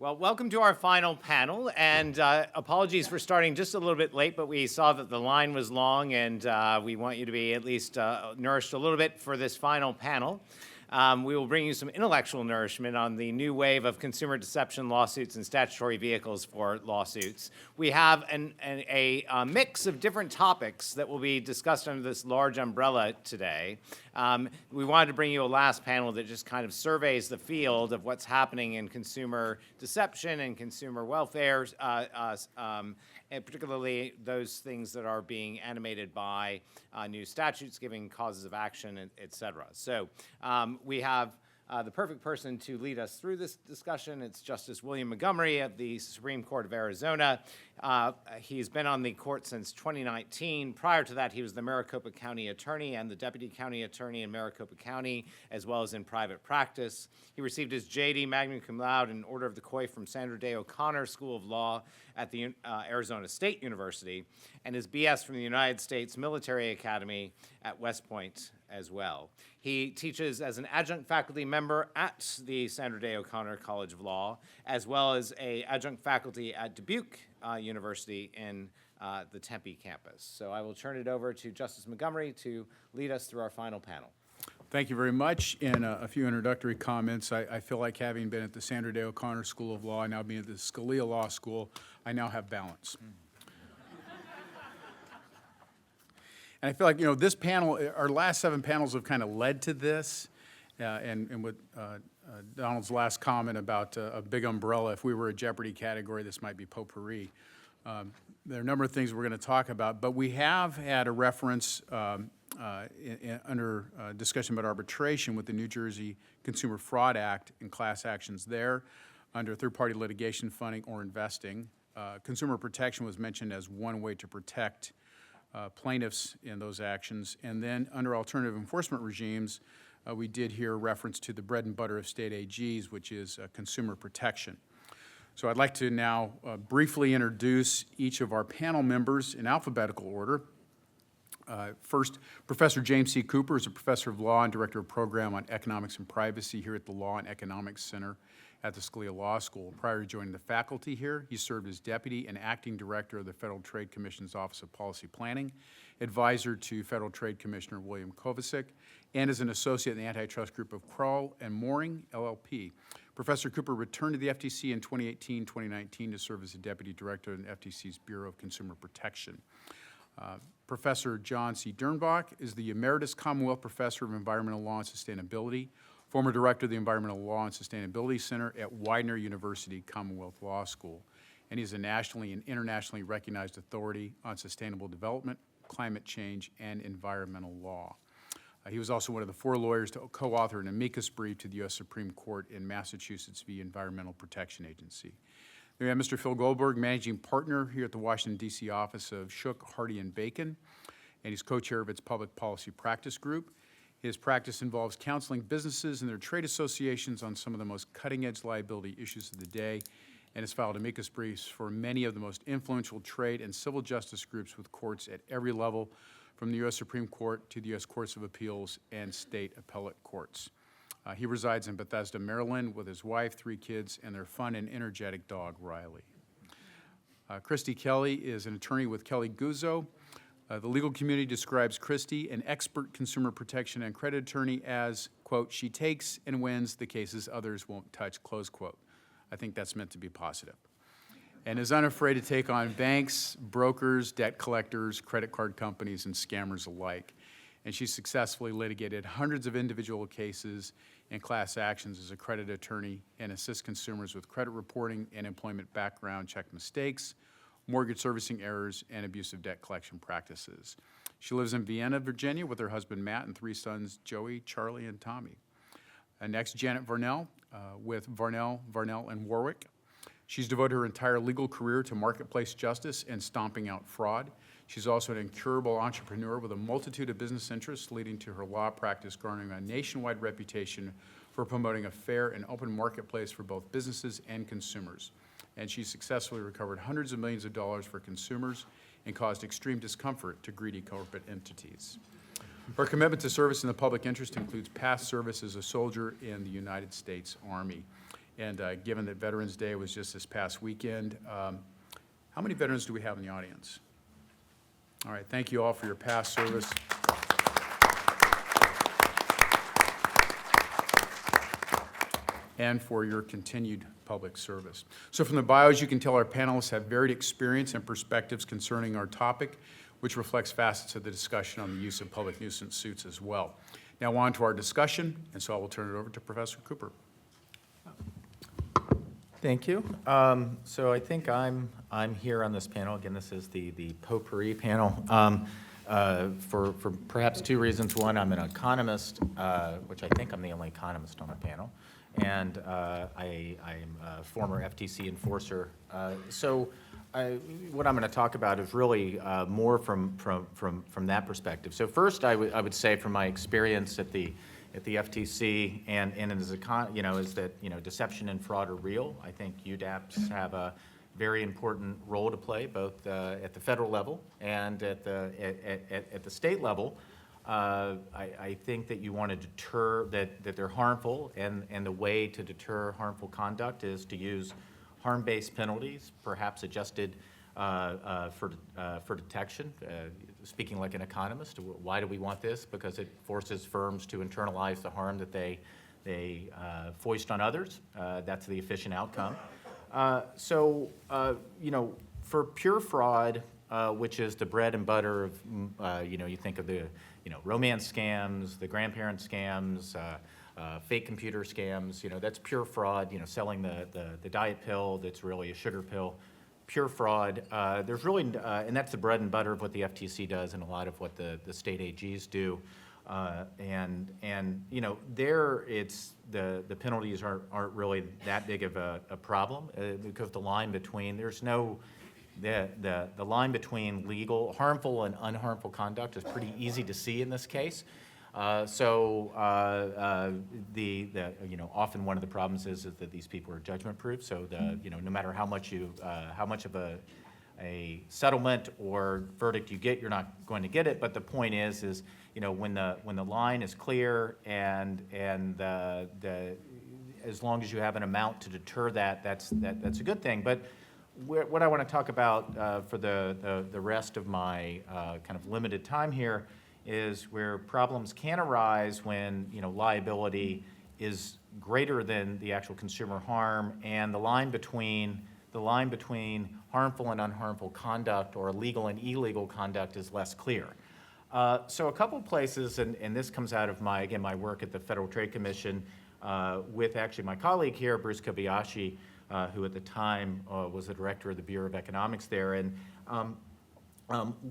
Well, welcome to our final panel, and apologies for starting just a little bit late, but we saw that the line was long, and we want you to be at least nourished a little bit for this final panel. We will bring you some intellectual nourishment on the new wave of consumer deception lawsuits and statutory vehicles for lawsuits. We have a mix of different topics that will be discussed under this large umbrella today. We wanted to bring you a last panel that just kind of surveys the field of what's happening in consumer deception and consumer welfare, and particularly those things that are being animated by new statutes giving causes of action, et cetera. So we have the perfect person to lead us through this discussion. It's Justice William Montgomery of the Supreme Court of Arizona. He's been on the court since 2019. Prior to that, he was the Maricopa County Attorney and the Deputy County Attorney in Maricopa County, as well as in private practice. He received his J.D. magna cum laude and Order of the Coy from Sandra Day O'Connor School of Law at the Arizona State University, and his B.S. from the United States Military Academy at West Point as well. He teaches as an adjunct faculty member at the Sandra Day O'Connor College of Law, as well as an adjunct faculty at Dubuque University in the Tempe campus. So I will turn it over to Justice Montgomery to lead us through our final panel. Thank you very much. And a few introductory comments. I feel like having been at the Sandra Day O'Connor School of Law and now being at the Scalia Law School, I now have balance. And I feel like, this panel, our last 7 panels have kind of led to this. And with Donald's last comment about a big umbrella, if we were a Jeopardy category, this might be potpourri. There are a number of things we're going to talk about, but we have had a reference under discussion about arbitration with the New Jersey Consumer Fraud Act and class actions there under third-party litigation funding or investing. Consumer protection was mentioned as one way to protect plaintiffs in those actions. And then under alternative enforcement regimes, we did hear reference to the bread and butter of state AGs, which is consumer protection. So I'd like to now briefly introduce each of our panel members in alphabetical order. First, Professor James C. Cooper is a professor of law and director of program on economics and privacy here at the Law and Economics Center at the Scalia Law School. Prior to joining the faculty here, he served as deputy and acting director of the Federal Trade Commission's Office of Policy Planning, advisor to Federal Trade Commissioner William Kovacic, and as an associate in the antitrust group of Crowell and Mooring, L.L.P. Professor Cooper returned to the FTC in 2018-2019 to serve as the deputy director in the FTC's Bureau of Consumer Protection. Professor John C. Dernbach is the Emeritus Commonwealth Professor of Environmental Law and Sustainability, former director of the Environmental Law and Sustainability Center at Widener University Commonwealth Law School, and he's a nationally and internationally recognized authority on sustainable development, climate change, and environmental law. He was also one of the 4 lawyers to co-author an amicus brief to the U.S. Supreme Court in Massachusetts v. Environmental Protection Agency. We have Mr. Phil Goldberg, managing partner here at the Washington, D.C. office of Shook, Hardy & Bacon, and he's co-chair of its public policy practice group. His practice involves counseling businesses and their trade associations on some of the most cutting-edge liability issues of the day, and has filed amicus briefs for many of the most influential trade and civil justice groups with courts at every level, from the U.S. Supreme Court to the U.S. Courts of Appeals and state appellate courts. He resides in Bethesda, Maryland, with his wife, 3 kids, and their fun and energetic dog, Riley. Kristi Kelly is an attorney with Kelly Guzzo. The legal community describes Kristi, an expert consumer protection and credit attorney, as, quote, she takes and wins the cases others won't touch, close quote. I think that's meant to be positive. And is unafraid to take on banks, brokers, debt collectors, credit card companies, and scammers alike. And she successfully litigated hundreds of individual cases and class actions as a credit attorney and assists consumers with credit reporting and employment background check mistakes, mortgage servicing errors, and abusive debt collection practices. She lives in Vienna, Virginia, with her husband, Matt, and 3 sons, Joey, Charlie, and Tommy. Next, Janet Varnell, with Varnell, and Warwick. She's devoted her entire legal career to marketplace justice and stomping out fraud. She's also an incurable entrepreneur with a multitude of business interests, leading to her law practice garnering a nationwide reputation for promoting a fair and open marketplace for both businesses and consumers. And she successfully recovered hundreds of millions of dollars for consumers and caused extreme discomfort to greedy corporate entities. Her commitment to service in the public interest includes past service as a soldier in the United States Army. And given that Veterans Day was just this past weekend, how many veterans do we have in the audience? All right, thank you all for your past service. And for your continued public service. So from the bios, you can tell our panelists have varied experience and perspectives concerning our topic, which reflects facets of the discussion on the use of public nuisance suits as well. Now on to our discussion, and so I will turn it over to Professor Cooper. Thank you. So I think I'm here on this panel. Again, this is the potpourri panel for perhaps two reasons. One, I'm an economist, which I think I'm the only economist on the panel, and I'm a former FTC enforcer. What I'm going to talk about is really more from that perspective. So first, I would say from my experience at the FTC and as is that deception and fraud are real. I think UDAPs have a very important role to play both at the federal level and at the state level. I think that you want to deter that they're harmful, and the way to deter harmful conduct is to use harm-based penalties, perhaps adjusted for detection. Speaking like an economist, why do we want this? Because it forces firms to internalize the harm that they foist on others. That's the efficient outcome. For pure fraud, which is the bread and butter of, you think of the, romance scams, the grandparent scams, fake computer scams, that's pure fraud, selling the diet pill that's really a sugar pill, pure fraud. There's really, and that's the bread and butter of what the FTC does and a lot of what the state AGs do. There it's, the penalties aren't really that big of a problem because the line between, the line between legal, harmful and unharmful conduct is pretty easy to see in this case. Often one of the problems is that these people are judgment proof. So no matter how much of a settlement or verdict you get, you're not going to get it. But the point is when the line is clear and as long as you have an amount to deter that's a good thing. But what I want to talk about for the rest of my kind of limited time here is where problems can arise when liability is greater than the actual consumer harm, and the line between harmful and unharmful conduct or legal and illegal conduct is less clear. So a couple places, and this comes out of my work at the Federal Trade Commission with actually my colleague here, Bruce Kobayashi, who at the time was the director of the Bureau of Economics there, and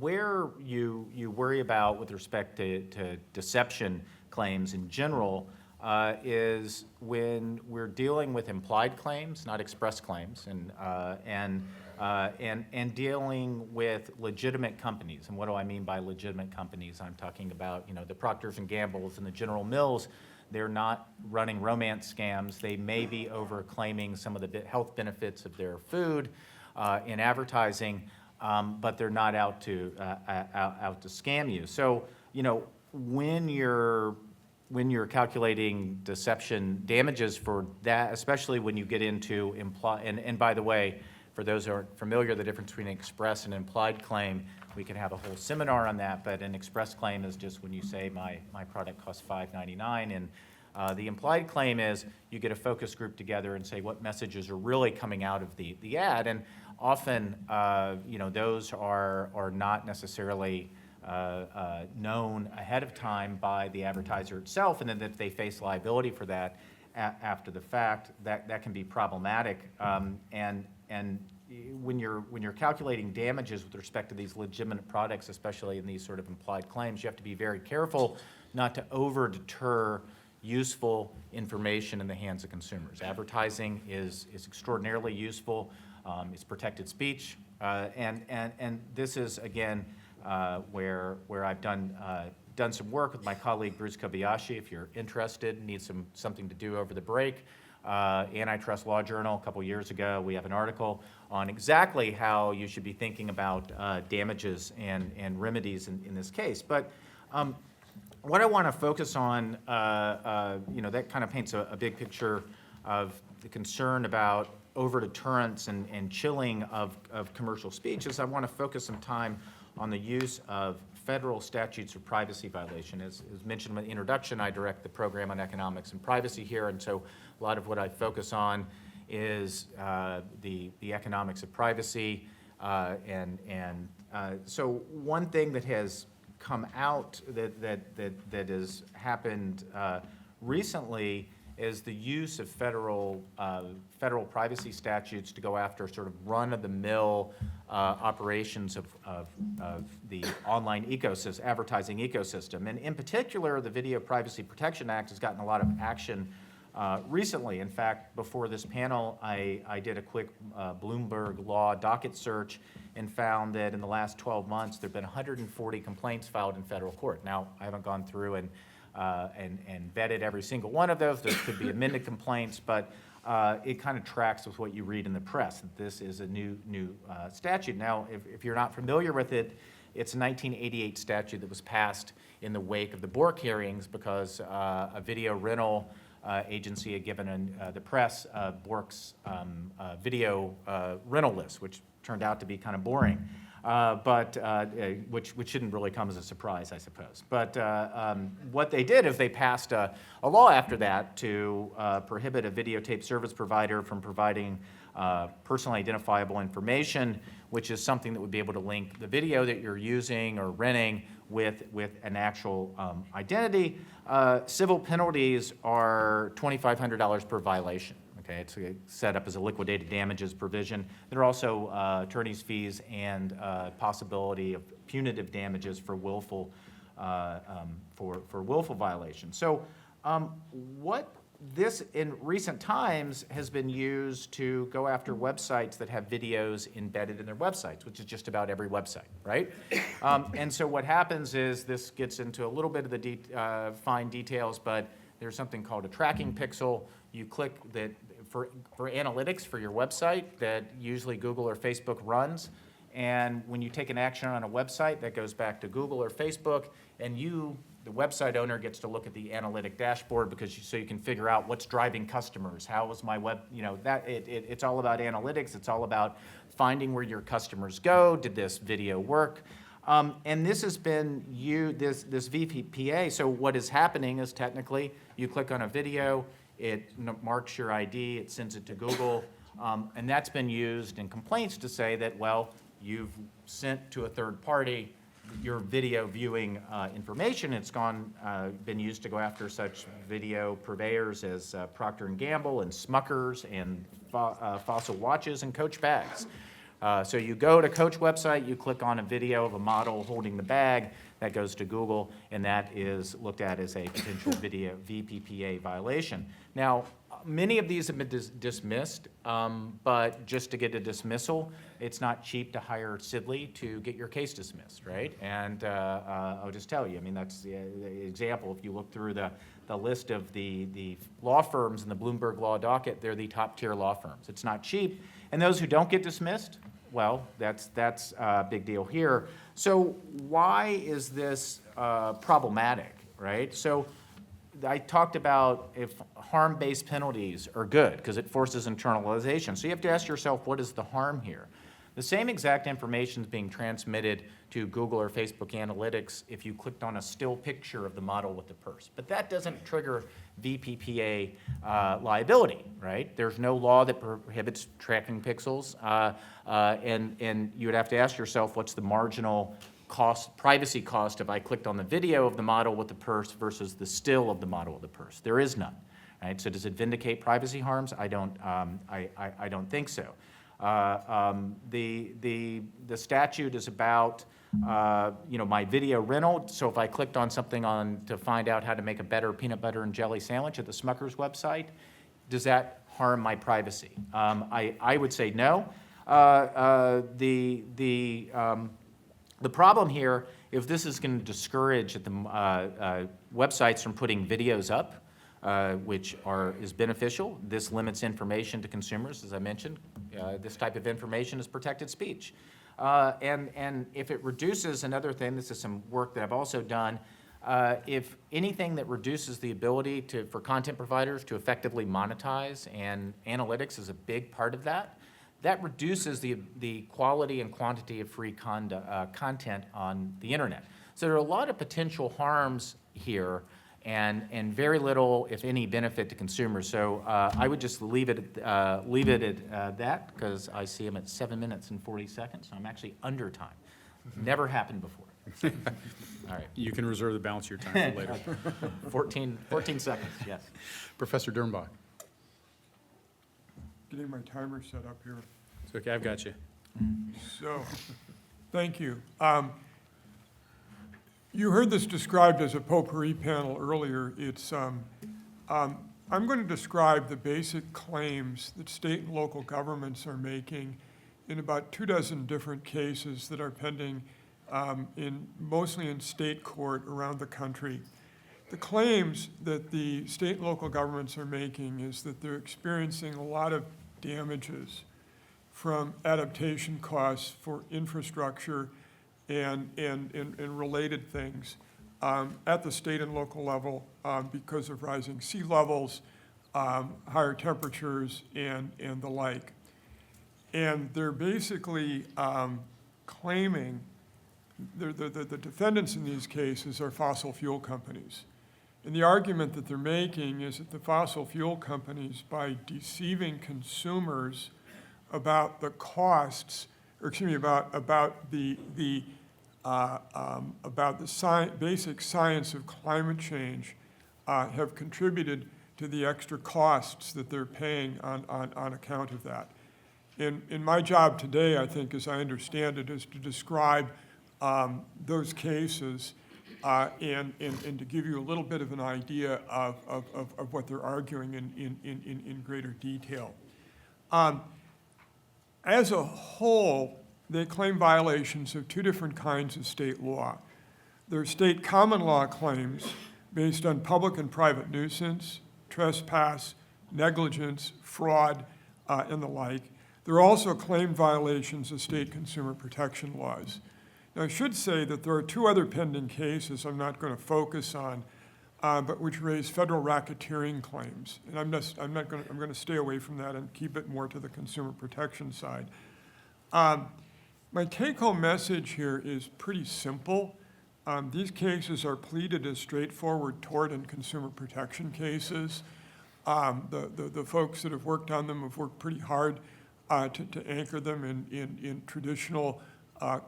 where you worry about with respect to deception claims in general is when we're dealing with implied claims, not express claims, and dealing with legitimate companies. And what do I mean by legitimate companies? I'm talking about the Procters and Gamble's and the General Mills. They're not running romance scams. They may be overclaiming some of the health benefits of their food in advertising. But they're not out to scam you. So when you're calculating deception damages for that, especially when you get into and by the way, for those who aren't familiar, the difference between an express and implied claim, we can have a whole seminar on that. But an express claim is just when you say my product costs $5.99, and the implied claim is you get a focus group together and say what messages are really coming out of the ad. And often, those are not necessarily known ahead of time by the advertiser itself, and then if they face liability for that after the fact, that can be problematic. And when you're calculating damages with respect to these legitimate products, especially in these sort of implied claims, you have to be very careful not to over-deter useful information in the hands of consumers. Advertising is extraordinarily useful. It's protected speech, and this is again where I've done some work with my colleague Bruce Kobayashi. If you're interested, need something to do over the break, Antitrust Law Journal a couple years ago, we have an article on exactly how you should be thinking about damages and remedies in this case. But what I want to focus on, that kind of paints a big picture of the concern about over-deterrence and chilling of commercial speech is I want to focus some time on the use of federal statutes of privacy violation. As mentioned in the introduction, I direct the program on economics and privacy here, and so a lot of what I focus on is the economics of privacy. So one thing that has come out that has happened recently is the use of federal privacy statutes to go after sort of run-of-the-mill operations of the online ecosystem, advertising ecosystem. And in particular, the Video Privacy Protection Act has gotten a lot of action recently. In fact, before this panel, I did a quick Bloomberg law docket search and found that in the last 12 months, there have been 140 complaints filed in federal court. Now, I haven't gone through and vetted every single one of those. There could be amended complaints, but it kind of tracks with what you read in the press, that this is a new statute. Now, if you're not familiar with it, it's a 1988 statute that was passed in the wake of the Bork hearings because a video rental agency had given the press Bork's video rental list, which turned out to be kind of boring. Which shouldn't really come as a surprise, I suppose. But what they did is they passed a law after that to prohibit a videotape service provider from providing personally identifiable information, which is something that would be able to link the video that you're using or renting with an actual identity. Civil penalties are $2,500 per violation. Okay, it's set up as a liquidated damages provision. There are also attorney's fees and possibility of punitive damages for willful violations. So, what this in recent times has been used to go after websites that have videos embedded in their websites, which is just about every website, right? And so what happens is this gets into a little bit of the fine details, but there's something called a tracking pixel. You click that for analytics for your website that usually Google or Facebook runs. And when you take an action on a website, that goes back to Google or Facebook, and you, the website owner, gets to look at the analytic dashboard because so you can figure out what's driving customers. How is my web, it's all about analytics. It's all about finding where your customers go. Did this video work? And this has been this VPPA. So what is happening is technically you click on a video, it marks your ID, it sends it to Google, and that's been used in complaints to say that, well, you've sent to a third party your video viewing information. It's been used to go after such video purveyors as Procter & Gamble and Smuckers and Fossil Watches and Coach bags. So you go to Coach website, you click on a video of a model holding the bag, that goes to Google, and that is looked at as a potential video VPPA violation. Now, many of these have been dismissed, but just to get a dismissal, it's not cheap to hire Sidley to get your case dismissed, right? And I'll just tell you, I mean, that's the example. If you look through the list of the law firms in the Bloomberg Law docket, they're the top tier law firms. It's not cheap. And those who don't get dismissed, well, that's a big deal here. So why is this problematic, right? So I talked about if harm-based penalties are good because it forces internalization. So you have to ask yourself, what is the harm here? The same exact information is being transmitted to Google or Facebook Analytics if you clicked on a still picture of the model with the purse. But that doesn't trigger VPPA liability, right? There's no law that prohibits tracking pixels. And you would have to ask yourself, what's the marginal cost, privacy cost if I clicked on the video of the model with the purse versus the still of the model with the purse? There is none, right? So does it vindicate privacy harms? I don't think so. The statute is about my video rental. So if I clicked on something to find out how to make a better peanut butter and jelly sandwich at the Smucker's website, does that harm my privacy? I would say no. The problem here, if this is going to discourage the websites from putting videos up, which is beneficial. This limits information to consumers, as I mentioned. This type of information is protected speech. And if it reduces, another thing, this is some work that I've also done, If anything that reduces the ability for content providers to effectively monetize, and analytics is a big part of that, that reduces the quality and quantity of free content on the internet. So there are a lot of potential harms here, and very little, if any, benefit to consumers. So I would just leave it at that, because I see I'm at 7 minutes and 40 seconds, so I'm actually under time. Never happened before. All right. You can reserve the balance of your time for later. 14 seconds, yes. Professor Dernbach. Getting my timer set up here. It's okay, I've got you. So, thank you. You heard this described as a potpourri panel earlier. It's, I'm going to describe the basic claims that state and local governments are making in about 24 different cases that are pending mostly in state court around the country. The claims that the state and local governments are making is that they're experiencing a lot of damages from adaptation costs for infrastructure and related things at the state and local level because of rising sea levels, higher temperatures, and the like. And they're basically claiming, the defendants in these cases are fossil fuel companies. And the argument that they're making is that the fossil fuel companies, by deceiving consumers about the costs, or excuse me, about the basic science of climate change, have contributed to the extra costs that they're paying on account of that. In my job today, I think, as I understand it, is to describe those cases and to give you a little bit of an idea of what they're arguing in greater detail. As a whole, they claim violations of two different kinds of state law. There are state common law claims based on public and private nuisance, trespass, negligence, fraud, and the like. There are also claimed violations of state consumer protection laws. Now, I should say that there are two other pending cases I'm not going to focus on, but which raise federal racketeering claims. And I'm going to stay away from that and keep it more to the consumer protection side. My take-home message here is pretty simple. These cases are pleaded as straightforward tort and consumer protection cases. The folks that have worked on them have worked pretty hard to anchor them in traditional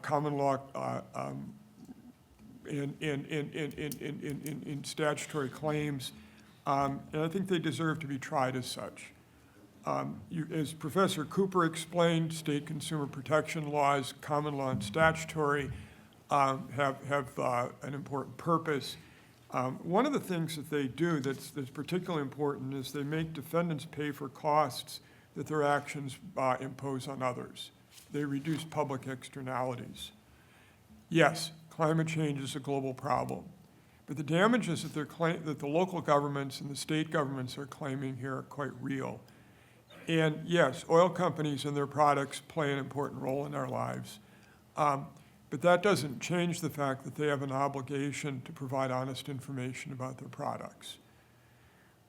common law in statutory claims, and I think they deserve to be tried as such. As Professor Cooper explained, state consumer protection laws, common law and statutory, have an important purpose. One of the things that they do that's particularly important is they make defendants pay for costs that their actions impose on others. They reduce public externalities. Yes, climate change is a global problem, but the damages that the local governments and the state governments are claiming here are quite real. And yes, oil companies and their products play an important role in our lives, but that doesn't change the fact that they have an obligation to provide honest information about their products.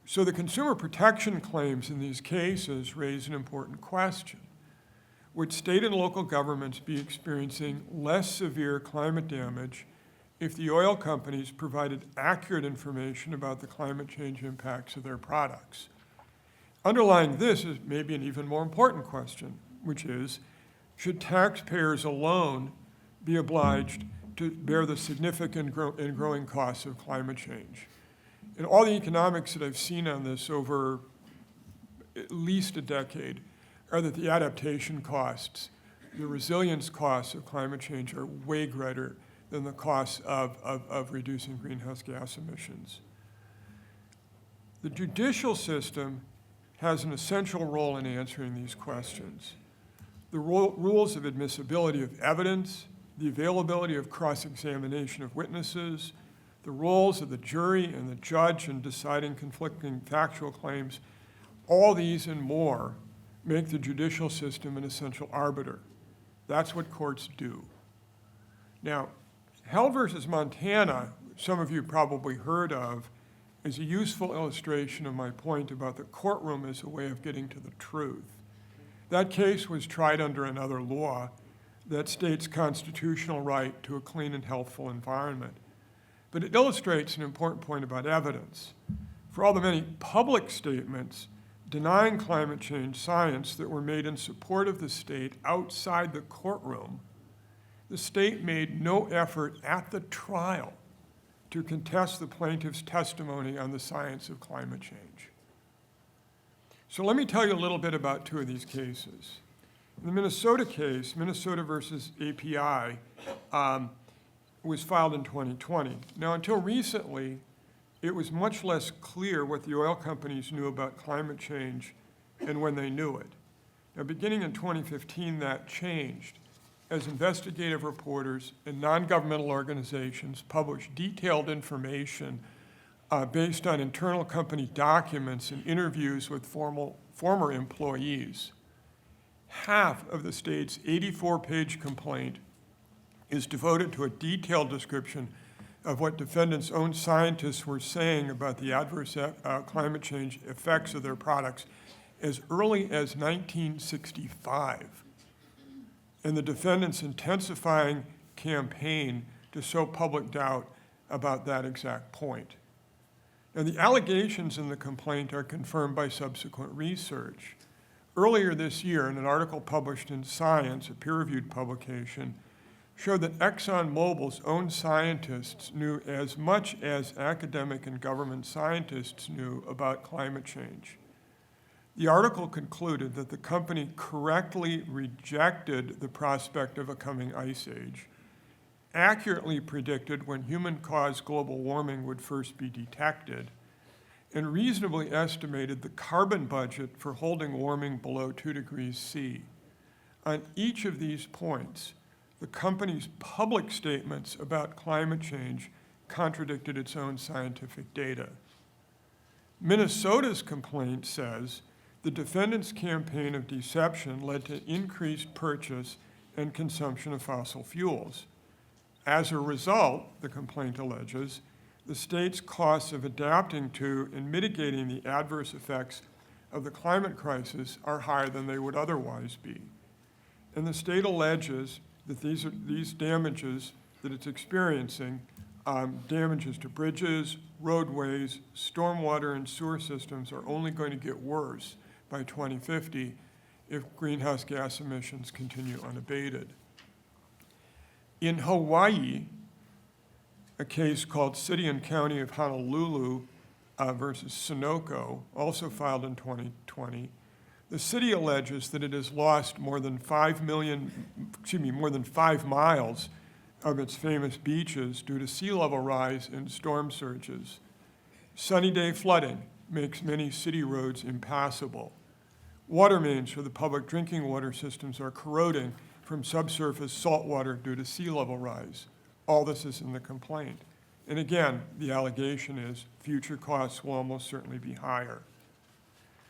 So the consumer protection claims in these cases raise an important question. Would state and local governments be experiencing less severe climate damage if the oil companies provided accurate information about the climate change impacts of their products? Underlying this is maybe an even more important question, which is, should taxpayers alone be obliged to bear the significant and growing costs of climate change? And all the economics that I've seen on this over at least a decade are that the adaptation costs, the resilience costs of climate change are way greater than the costs of reducing greenhouse gas emissions. The judicial system has an essential role in answering these questions. The rules of admissibility of evidence, the availability of cross-examination of witnesses, the roles of the jury and the judge in deciding conflicting factual claims, all these and more make the judicial system an essential arbiter. That's what courts do. Now, Hell versus Montana some of you probably heard of, is a useful illustration of my point about the courtroom as a way of getting to the truth. That case was tried under another law that states constitutional right to a clean and healthful environment. But it illustrates an important point about evidence. For all the many public statements denying climate change science that were made in support of the state outside the courtroom, the state made no effort at the trial to contest the plaintiff's testimony on the science of climate change. So let me tell you a little bit about two of these cases. In the Minnesota case, Minnesota versus API, was filed in 2020. Now, until recently, it was much less clear what the oil companies knew about climate change and when they knew it. Now, beginning in 2015, that changed as investigative reporters and non-governmental organizations published detailed information based on internal company documents and interviews with former employees. Half of the state's 84-page complaint is devoted to a detailed description of what defendants' own scientists were saying about the adverse climate change effects of their products as early as 1965, and the defendants' intensifying campaign to sow public doubt about that exact point. Now, the allegations in the complaint are confirmed by subsequent research. Earlier this year, in an article published in Science, a peer-reviewed publication, showed that ExxonMobil's own scientists knew as much as academic and government scientists knew about climate change. The article concluded that the company correctly rejected the prospect of a coming ice age, accurately predicted when human-caused global warming would first be detected, and reasonably estimated the carbon budget for holding warming below 2 degrees C. On each of these points, the company's public statements about climate change contradicted its own scientific data. Minnesota's complaint says the defendants' campaign of deception led to increased purchase and consumption of fossil fuels. As a result, the complaint alleges, the state's costs of adapting to and mitigating the adverse effects of the climate crisis are higher than they would otherwise be. And the state alleges that these damages that it's experiencing, damages to bridges, roadways, stormwater, and sewer systems are only going to get worse by 2050 if greenhouse gas emissions continue unabated. In Hawaii, a case called City and County of Honolulu versus Sunoco, also filed in 2020, the city alleges that it has lost more than 5 miles of its famous beaches due to sea level rise and storm surges. Sunny day flooding makes many city roads impassable. Water mains for the public drinking water systems are corroding from subsurface salt water due to sea level rise. All this is in the complaint. And again, the allegation is future costs will almost certainly be higher.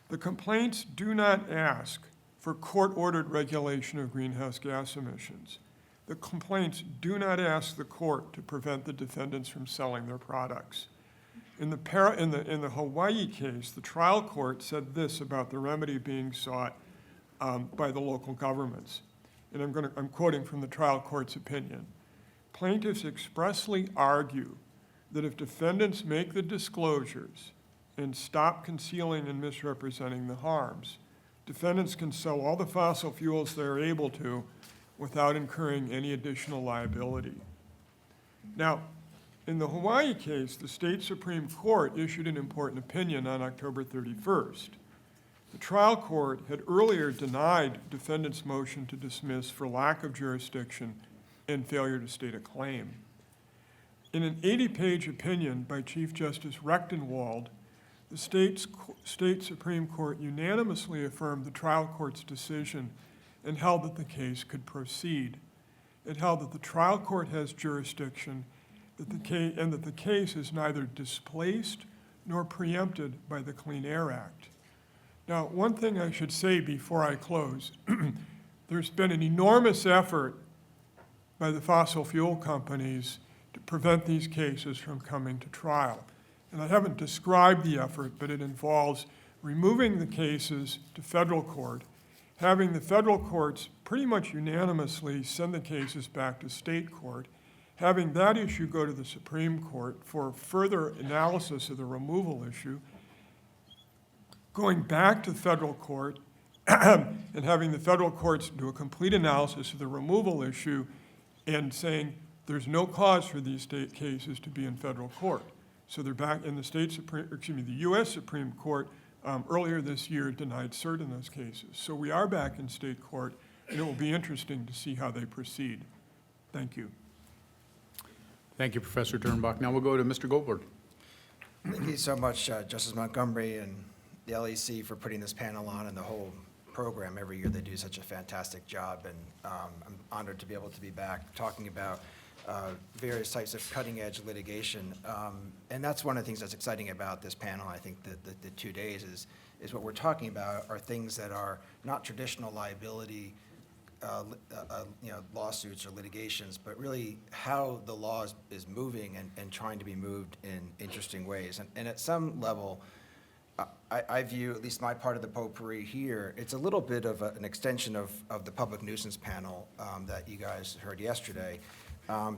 The complaints do not ask for court-ordered regulation of greenhouse gas emissions. The complaints do not ask the court to prevent the defendants from selling their products. In the Hawaii case, the trial court said this about the remedy being sought by the local governments. And I'm quoting from the trial court's opinion. Plaintiffs expressly argue that if defendants make the disclosures and stop concealing and misrepresenting the harms, defendants can sell all the fossil fuels they're able to without incurring any additional liability. Now, in the Hawaii case, the state Supreme Court issued an important opinion on October 31st. The trial court had earlier denied defendants' motion to dismiss for lack of jurisdiction and failure to state a claim. In an 80-page opinion by Chief Justice Rechtenwald, the state Supreme Court unanimously affirmed the trial court's decision and held that the case could proceed. It held that the trial court has jurisdiction and that the case is neither displaced nor preempted by the Clean Air Act. Now, one thing I should say before I close, there's been an enormous effort by the fossil fuel companies to prevent these cases from coming to trial. And I haven't described the effort, but it involves removing the cases to federal court, having the federal courts pretty much unanimously send the cases back to state court, having that issue go to the Supreme Court for further analysis of the removal issue, going back to federal court and having the federal courts do a complete analysis of the removal issue and saying there's no cause for these state cases to be in federal court. So they're back in the the U.S. Supreme Court earlier this year denied cert in those cases. So we are back in state court, and it will be interesting to see how they proceed. Thank you. Thank you, Professor Dernbach. Now we'll go to Mr. Goldberg. Thank you so much, Justice Montgomery and the LEC for putting this panel on and the whole program. Every year they do such a fantastic job, and I'm honored to be able to be back talking about various types of cutting-edge litigation. And that's one of the things that's exciting about this panel. I think that the 2 days is what we're talking about are things that are not traditional liability lawsuits or litigations, but really how the law is moving and trying to be moved in interesting ways. And at some level, I view, at least my part of the potpourri here, it's a little bit of an extension of the public nuisance panel that you guys heard yesterday,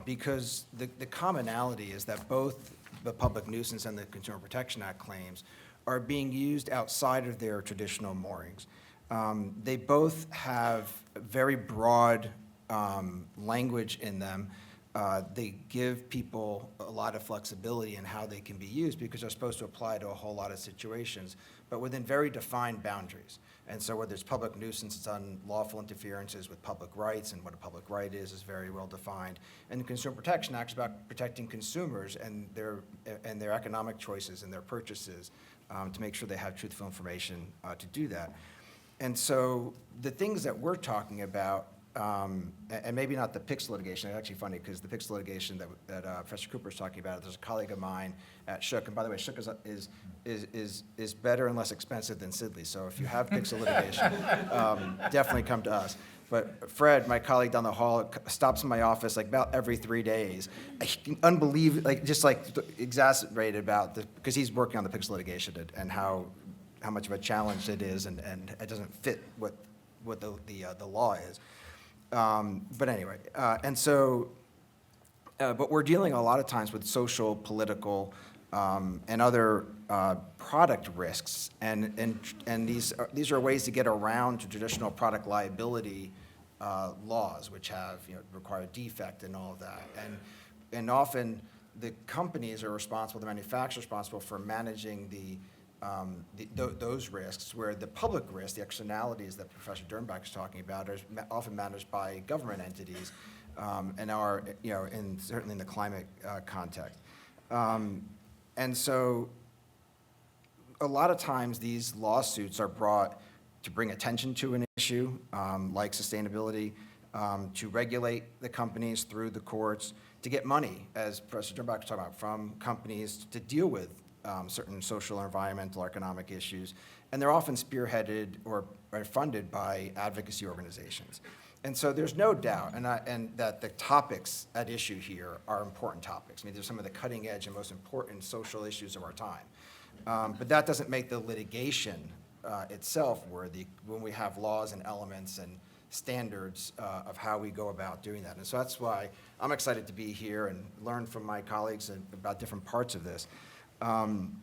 because the commonality is that both the public nuisance and the Consumer Protection Act claims are being used outside of their traditional moorings. They both have very broad language in them. They give people a lot of flexibility in how they can be used because they're supposed to apply to a whole lot of situations, but within very defined boundaries. And so whether it's public nuisance, it's unlawful interferences with public rights, and what a public right is very well defined. And the Consumer Protection Act is about protecting consumers and their economic choices and their purchases to make sure they have truthful information to do that. And so the things that we're talking about, and maybe not the PICS litigation, it's actually funny because the PICS litigation that Professor Cooper is talking about, there's a colleague of mine at Shook, and by the way, Shook is better and less expensive than Sidley, so if you have PICS litigation, definitely come to us. But Fred, my colleague down the hall, stops in my office like about every 3 days. Unbelievable, just exacerbated about because he's working on the PICS litigation and how much of a challenge it is, and it doesn't fit what the law is. But anyway, but we're dealing a lot of times with social, political, and other product risks, and these are ways to get around traditional product liability laws, which have require defect and all of that, and often the companies are responsible, the manufacturers are responsible for managing those risks, where the public risk, the externalities that Professor Dernbach is talking about, are often managed by government entities, and are, certainly in the climate context. And so a lot of times these lawsuits are brought to bring attention to an issue, like sustainability, to regulate the companies through the courts, to get money, as Professor Dernbach was talking about, from companies to deal with certain social, environmental, economic issues, and they're often spearheaded or funded by advocacy organizations. And so there's no doubt, and that the topics at issue here are important topics. I mean, they're some of the cutting edge and most important social issues of our time. But that doesn't make the litigation itself worthy when we have laws and elements and standards of how we go about doing that. And so that's why I'm excited to be here and learn from my colleagues about different parts of this. And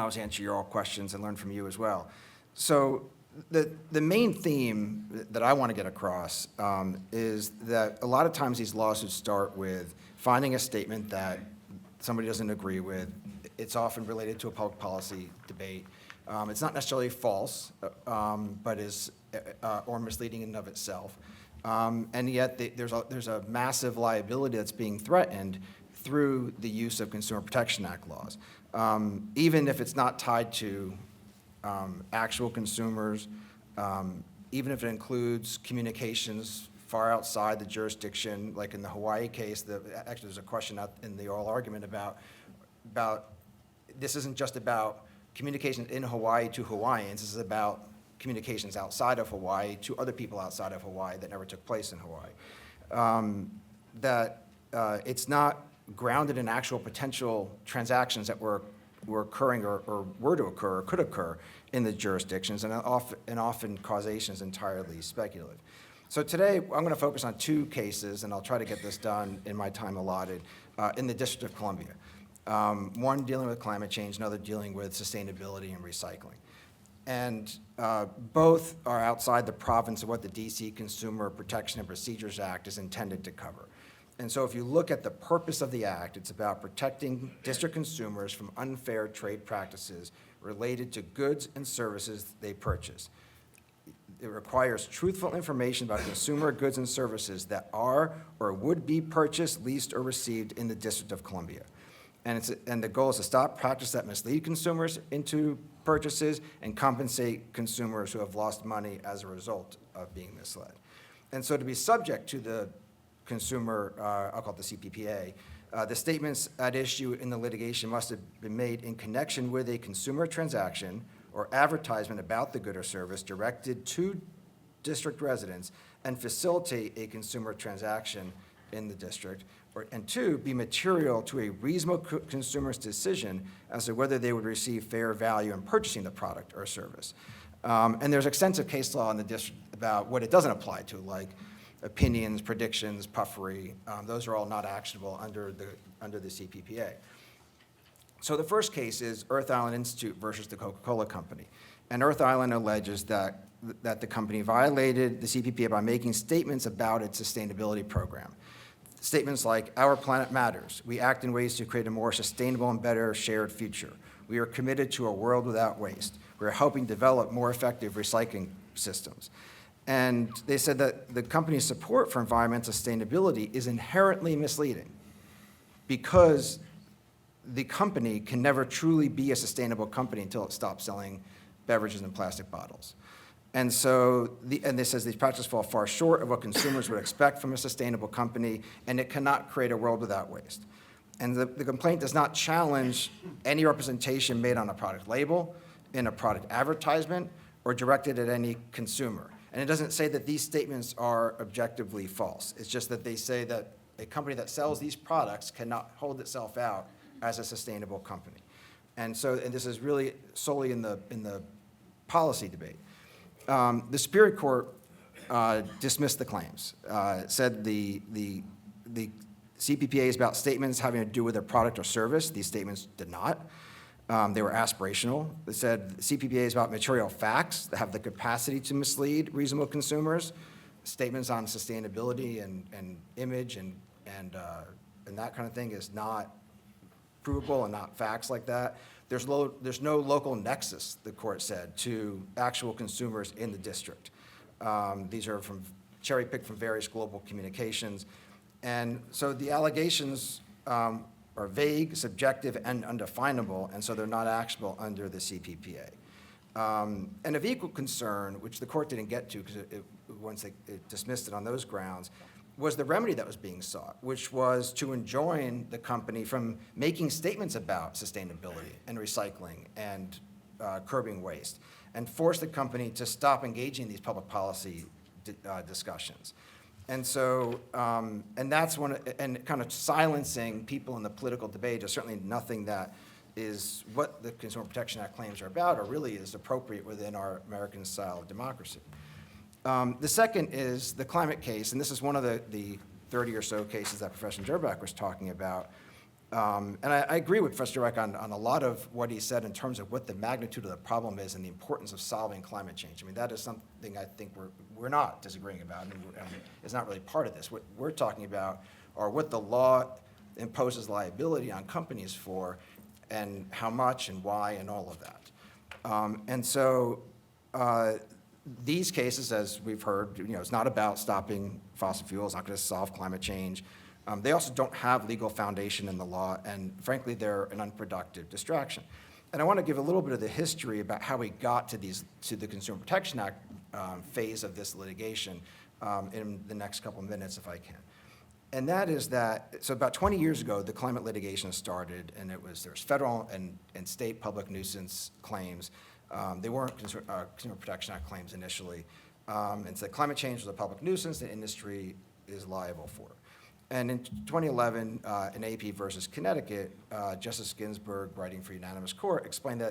I was answer your all questions and learn from you as well. So the main theme that I want to get across is that a lot of times these lawsuits start with finding a statement that somebody doesn't agree with. It's often related to a public policy debate. It's not necessarily false, but is or misleading in and of itself. And yet there's a massive liability that's being threatened through the use of Consumer Protection Act laws, even if it's not tied to actual consumers, even if it includes communications far outside the jurisdiction, like in the Hawaii case. Actually, there's a question out in the oral argument about this isn't just about communications in Hawaii to Hawaiians. This is about communications outside of Hawaii to other people outside of Hawaii that never took place in Hawaii. It's not grounded in actual potential transactions that were occurring or were to occur or could occur in the jurisdictions, and often causation is entirely speculative. So today, I'm going to focus on two cases, and I'll try to get this done in my time allotted, in the District of Columbia. One dealing with climate change, another dealing with sustainability and recycling. And both are outside the province of what the DC Consumer Protection and Procedures Act is intended to cover. And so if you look at the purpose of the act, it's about protecting district consumers from unfair trade practices related to goods and services they purchase. It requires truthful information about consumer goods and services that are or would be purchased, leased, or received in the District of Columbia. And the goal is to stop practice that mislead consumers into purchases and compensate consumers who have lost money as a result of being misled. And so to be subject to the consumer, I'll call it the CPPA, the statements at issue in the litigation must have been made in connection with a consumer transaction or advertisement about the good or service directed to district residents and facilitate a consumer transaction in the district, and two, be material to a reasonable consumer's decision as to whether they would receive fair value in purchasing the product or service. And there's extensive case law in the district about what it doesn't apply to, like opinions, predictions, puffery. Those are all not actionable under the CPPA. So the first case is Earth Island Institute versus the Coca-Cola Company. And Earth Island alleges that the company violated the CPPA by making statements about its sustainability program. Statements like, "Our planet matters. We act in ways to create a more sustainable and better shared future. We are committed to a world without waste. We are helping develop more effective recycling systems." And they said that the company's support for environmental sustainability is inherently misleading because the company can never truly be a sustainable company until it stops selling beverages in plastic bottles. And so, they says these practices fall far short of what consumers would expect from a sustainable company, and it cannot create a world without waste. And the complaint does not challenge any representation made on a product label, in a product advertisement, or directed at any consumer. And it doesn't say that these statements are objectively false. It's just that they say that a company that sells these products cannot hold itself out as a sustainable company. And so, and this is really solely in the policy debate. The Superior Court dismissed the claims, said the CPPA is about statements having to do with a product or service. These statements did not. They were aspirational. They said the CPPA is about material facts that have the capacity to mislead reasonable consumers. Statements on sustainability and image and that kind of thing is not provable and not facts like that. There's no local nexus, the court said, to actual consumers in the district. These are cherry-picked from various global communications. And so the allegations are vague, subjective, and undefinable, and so they're not actionable under the CPPA. And of equal concern, which the court didn't get to because once it dismissed it on those grounds, was the remedy that was being sought, which was to enjoin the company from making statements about sustainability and recycling and curbing waste, and force the company to stop engaging in these public policy discussions. And so, and that's and kind of silencing people in the political debate is certainly nothing that is what the Consumer Protection Act claims are about, or really is appropriate within our American style of democracy. The second is the climate case, and this is one of the 30 or so cases that Professor Dernbach was talking about. And I agree with Professor Dernbach on a lot of what he said in terms of what the magnitude of the problem is and the importance of solving climate change. I mean, that is something I think we're not disagreeing about, and it's not really part of this. What we're talking about are what the law imposes liability on companies for, and how much and why and all of that. And so these cases, as we've heard, it's not about stopping fossil fuels, not going to solve climate change. They also don't have legal foundation in the law, and frankly, they're an unproductive distraction. And I want to give a little bit of the history about how we got to the Consumer Protection Act phase of this litigation in the next couple of minutes, if I can. And that is that, so about 20 years ago, the climate litigation started, and there's federal and state public nuisance claims. They weren't Consumer Protection Act claims initially. And so climate change was a public nuisance the industry is liable for. And in 2011, in AP versus Connecticut, Justice Ginsburg, writing for unanimous court, explained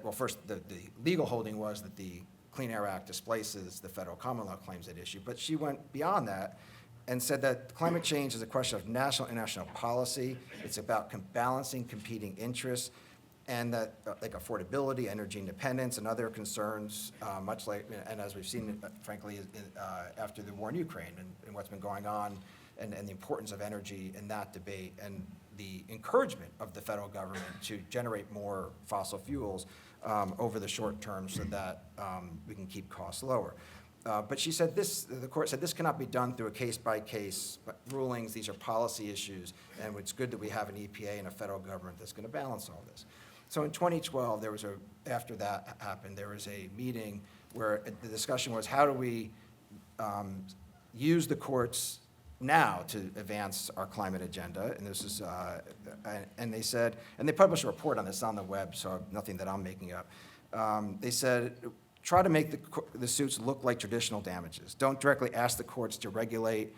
well, first, the legal holding was that the Clean Air Act displaces the federal common law claims at issue, but she went beyond that and said that climate change is a question of national and international policy. It's about balancing competing interests, and that like affordability, energy independence, and other concerns, much like, and as we've seen, frankly, after the war in Ukraine and what's been going on, and the importance of energy in that debate, and the encouragement of the federal government to generate more fossil fuels over the short term so that we can keep costs lower. But she said the court said this cannot be done through a case-by-case rulings. These are policy issues, and it's good that we have an EPA and a federal government that's going to balance all this. So in 2012, after that happened, there was a meeting where the discussion was, how do we use the courts now to advance our climate agenda? And this is, and they said, and they published a report on this on the web, so nothing that I'm making up. They said, try to make the suits look like traditional damages. Don't directly ask the courts to regulate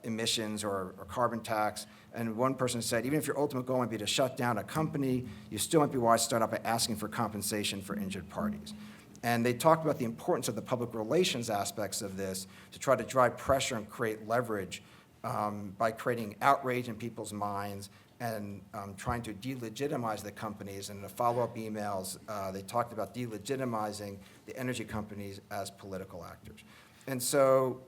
emissions or carbon tax. And one person said, even if your ultimate goal might be to shut down a company, you still might be wise to start out by asking for compensation for injured parties. And they talked about the importance of the public relations aspects of this to try to drive pressure and create leverage by creating outrage in people's minds and trying to delegitimize the companies. And in the follow-up emails, they talked about delegitimizing the energy companies as political actors. And so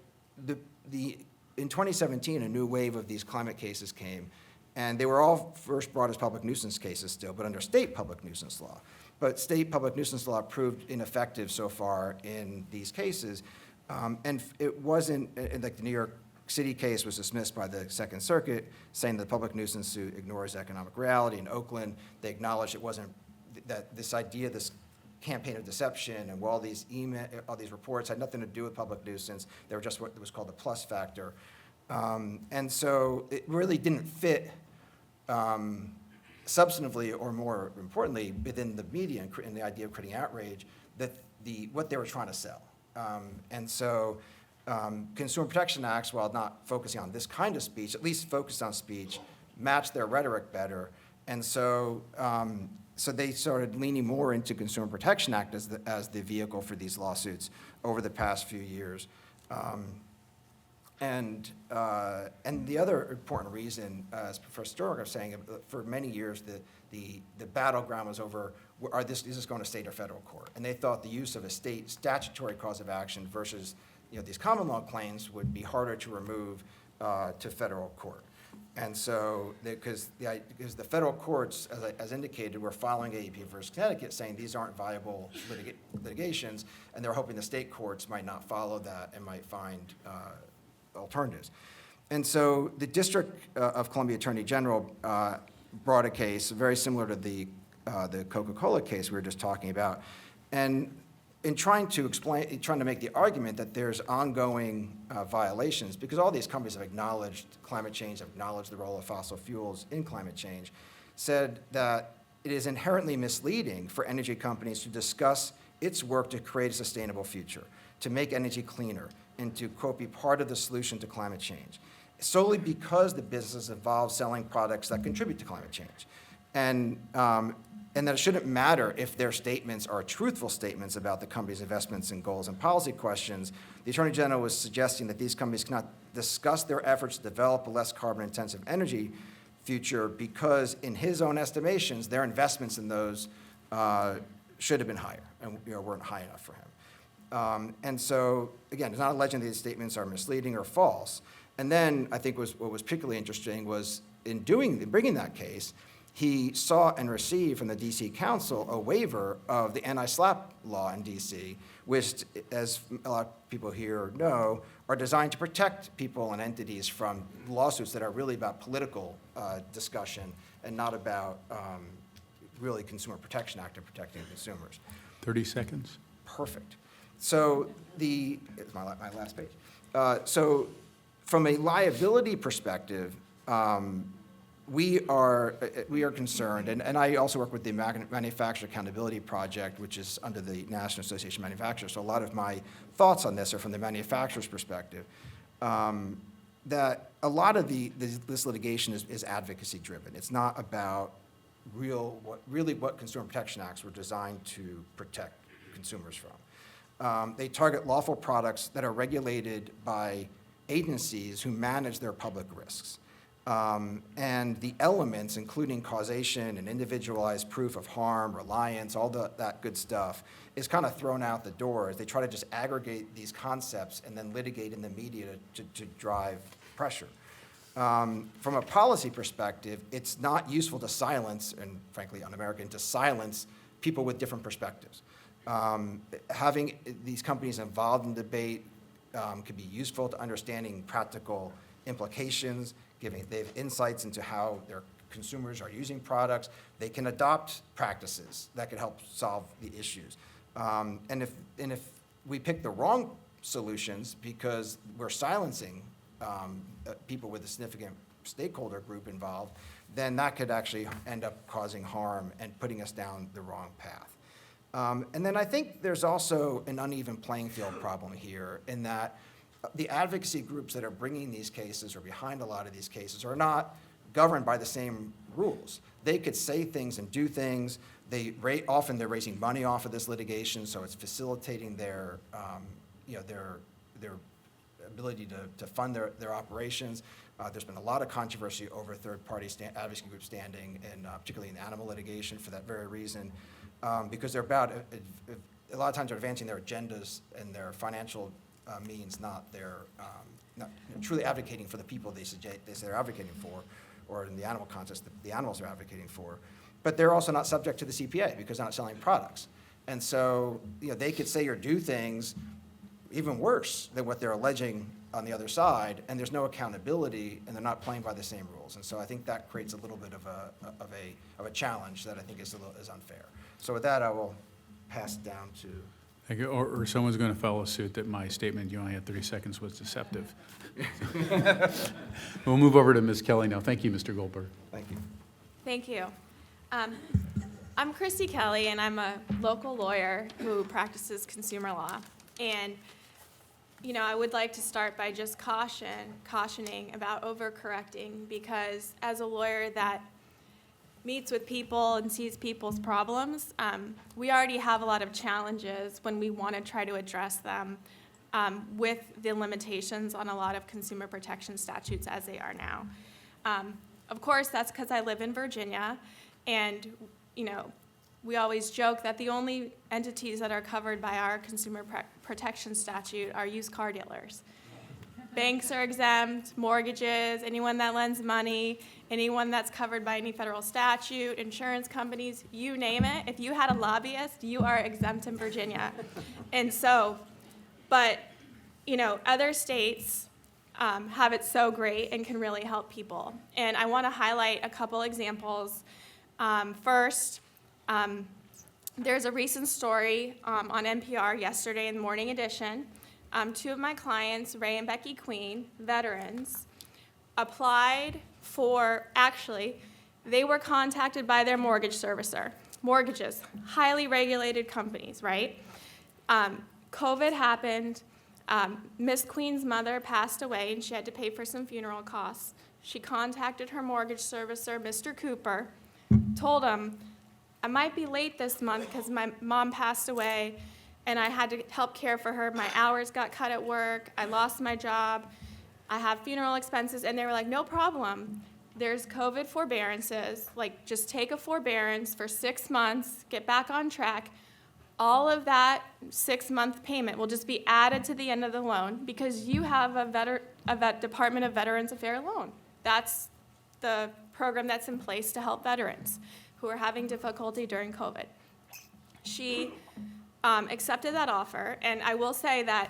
in 2017, a new wave of these climate cases came, and they were all first brought as public nuisance cases still, but under state public nuisance law. But state public nuisance law proved ineffective so far in these cases. And it wasn't, like the New York City case was dismissed by the Second Circuit, saying the public nuisance suit ignores economic reality. In Oakland, they acknowledged it wasn't, that this idea, this campaign of deception and all these reports had nothing to do with public nuisance. They were just what was called the plus factor. And so it really didn't fit substantively, or more importantly, within the media and the idea of creating outrage, that what they were trying to sell. And so Consumer Protection Acts, while not focusing on this kind of speech, at least focused on speech, matched their rhetoric better. And so so they started leaning more into Consumer Protection Act as the vehicle for these lawsuits over the past few years. And the other important reason, as Professor Sturrock was saying, for many years the battleground was over, is this going to state or federal court? And they thought the use of a state statutory cause of action versus these common law claims would be harder to remove to federal court. And so, because the federal courts, as indicated, were following AEP versus Connecticut, saying these aren't viable litigations, and they're hoping the state courts might not follow that and might find alternatives. And so the District of Columbia Attorney General brought a case very similar to the Coca-Cola case we were just talking about, and in trying to make the argument that there's ongoing violations, because all these companies have acknowledged climate change, have acknowledged the role of fossil fuels in climate change, said that it is inherently misleading for energy companies to discuss its work to create a sustainable future, to make energy cleaner, and to, quote, be part of the solution to climate change, solely because the business involves selling products that contribute to climate change. And that it shouldn't matter if their statements are truthful statements about the company's investments and goals and policy questions. The Attorney General was suggesting that these companies cannot discuss their efforts to develop a less carbon-intensive energy future because, in his own estimations, their investments in those should have been higher and weren't high enough for him. And so, again, it's not alleging that these statements are misleading or false. And then I think what was particularly interesting was in bringing that case, he saw and received from the DC Council a waiver of the anti-SLAPP law in DC, which, as a lot of people here know, are designed to protect people and entities from lawsuits that are really about political discussion and not about really Consumer Protection Act of protecting consumers. 30 seconds. Perfect. So it's my last page. So from a liability perspective, we are concerned, and I also work with the Manufacturer Accountability Project, which is under the National Association of Manufacturers, so a lot of my thoughts on this are from the manufacturer's perspective. that a lot of this litigation is advocacy driven. It's not about really what consumer protection acts were designed to protect consumers from. They target lawful products that are regulated by agencies who manage their public risks. And the elements, including causation and individualized proof of harm, reliance, all that good stuff, is kind of thrown out the door as they try to just aggregate these concepts and then litigate in the media to drive pressure. From a policy perspective, it's not useful to silence, and frankly un-American, to silence people with different perspectives. Having these companies involved in debate could be useful to understanding practical implications, they have insights into how their consumers are using products. They can adopt practices that could help solve the issues. And if we pick the wrong solutions because we're silencing people with a significant stakeholder group involved, then that could actually end up causing harm and putting us down the wrong path. And then I think there's also an uneven playing field problem here in that the advocacy groups that are bringing these cases or behind a lot of these cases are not governed by the same rules. They could say things and do things. Often they're raising money off of this litigation, so it's facilitating their ability to fund their operations. There's been a lot of controversy over third-party advocacy group standing, and particularly in animal litigation for that very reason, because they're about, a lot of times they're advancing their agendas and their financial means, not truly advocating for the people they say they're advocating for, or in the animal context, the animals they're advocating for. But they're also not subject to the CPA because they're not selling products. And so, they could say or do things even worse than what they're alleging on the other side, and there's no accountability, and they're not playing by the same rules. And so I think that creates a little bit of a challenge that I think is unfair. So with that, I will pass it down to. Thank you. Or someone's going to follow suit that my statement, you only had 30 seconds, was deceptive. We'll move over to Ms. Kelly now. Thank you, Mr. Goldberg. Thank you. Thank you. I'm Kristi Kelly, and I'm a local lawyer who practices consumer law. And, I would like to start by just cautioning about overcorrecting, because as a lawyer that meets with people and sees people's problems, we already have a lot of challenges when we want to try to address them with the limitations on a lot of consumer protection statutes as they are now. Of course, that's because I live in Virginia, and, we always joke that the only entities that are covered by our consumer protection statute are used car dealers. Banks are exempt, mortgages, anyone that lends money, anyone that's covered by any federal statute, insurance companies, you name it. If you had a lobbyist, you are exempt in Virginia. And so, but, other states have it so great and can really help people. And I want to highlight a couple examples. First, there's a recent story on NPR yesterday in the Morning Edition. Two of my clients, Ray and Becky Queen, veterans, applied for, they were contacted by their mortgage servicer. Mortgages, highly regulated companies, right? COVID happened. Miss Queen's mother passed away, and she had to pay for some funeral costs. She contacted her mortgage servicer, Mr. Cooper, told him, I might be late this month because my mom passed away, and I had to help care for her. My hours got cut at work. I lost my job. I have funeral expenses. And they were like, no problem. There's COVID forbearances. Just take a forbearance for 6 months, get back on track. All of that 6-month payment will just be added to the end of the loan because you have a Department of Veterans Affairs loan. That's the program that's in place to help veterans who are having difficulty during COVID. She accepted that offer, and I will say that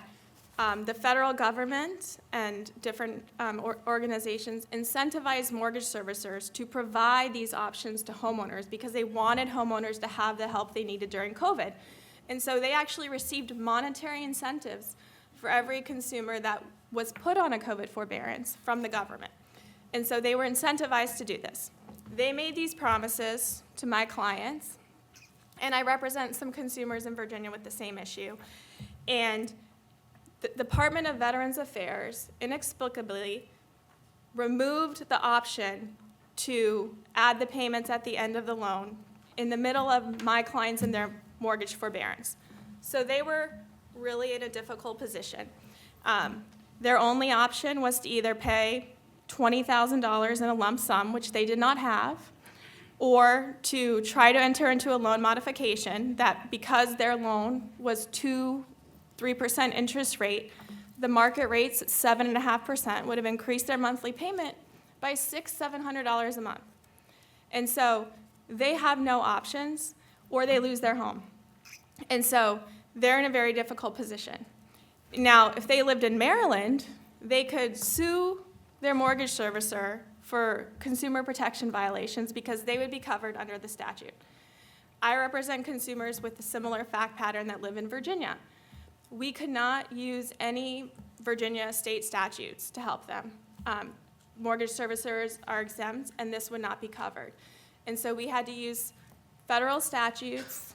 the federal government and different organizations incentivize mortgage servicers to provide these options to homeowners because they wanted homeowners to have the help they needed during COVID. And so they actually received monetary incentives for every consumer that was put on a COVID forbearance from the government. And so they were incentivized to do this. They made these promises to my clients, and I represent some consumers in Virginia with the same issue. And the Department of Veterans Affairs inexplicably removed the option to add the payments at the end of the loan in the middle of my clients in their mortgage forbearance. So they were really in a difficult position. Their only option was to either pay $20,000 in a lump sum, which they did not have, or to try to enter into a loan modification that, because their loan was 3% interest rate, the market rates at 7.5% would have increased their monthly payment by $600-700 a month. And so they have no options, or they lose their home. And so they're in a very difficult position. Now, if they lived in Maryland, they could sue their mortgage servicer for consumer protection violations because they would be covered under the statute. I represent consumers with a similar fact pattern that live in Virginia. We could not use any Virginia state statutes to help them. Mortgage servicers are exempt, and this would not be covered. And so we had to use federal statutes,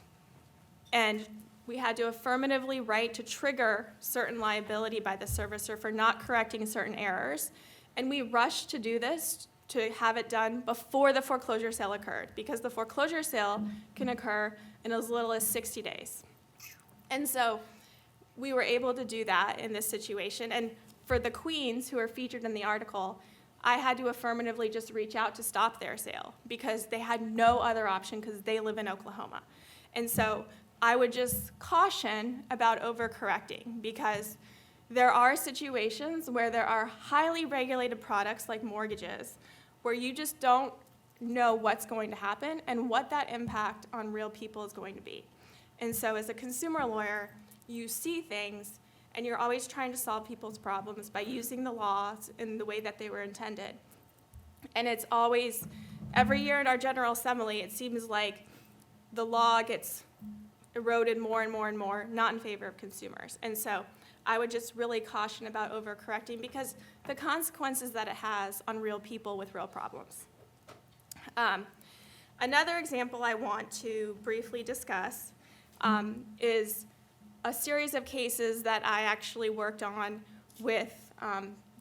and we had to affirmatively write to trigger certain liability by the servicer for not correcting certain errors. And we rushed to do this, to have it done before the foreclosure sale occurred, because the foreclosure sale can occur in as little as 60 days. And so we were able to do that in this situation. And for the queens who are featured in the article, I had to affirmatively just reach out to stop their sale because they had no other option because they live in Oklahoma. And so I would just caution about overcorrecting, because there are situations where there are highly regulated products like mortgages where you just don't know what's going to happen and what that impact on real people is going to be. And so as a consumer lawyer, you see things and you're always trying to solve people's problems by using the laws in the way that they were intended. And it's always, every year in our General Assembly, it seems like the law gets eroded more and more and more, not in favor of consumers. And so I would just really caution about overcorrecting because the consequences that it has on real people with real problems. Another example I want to briefly discuss is a series of cases that I actually worked on with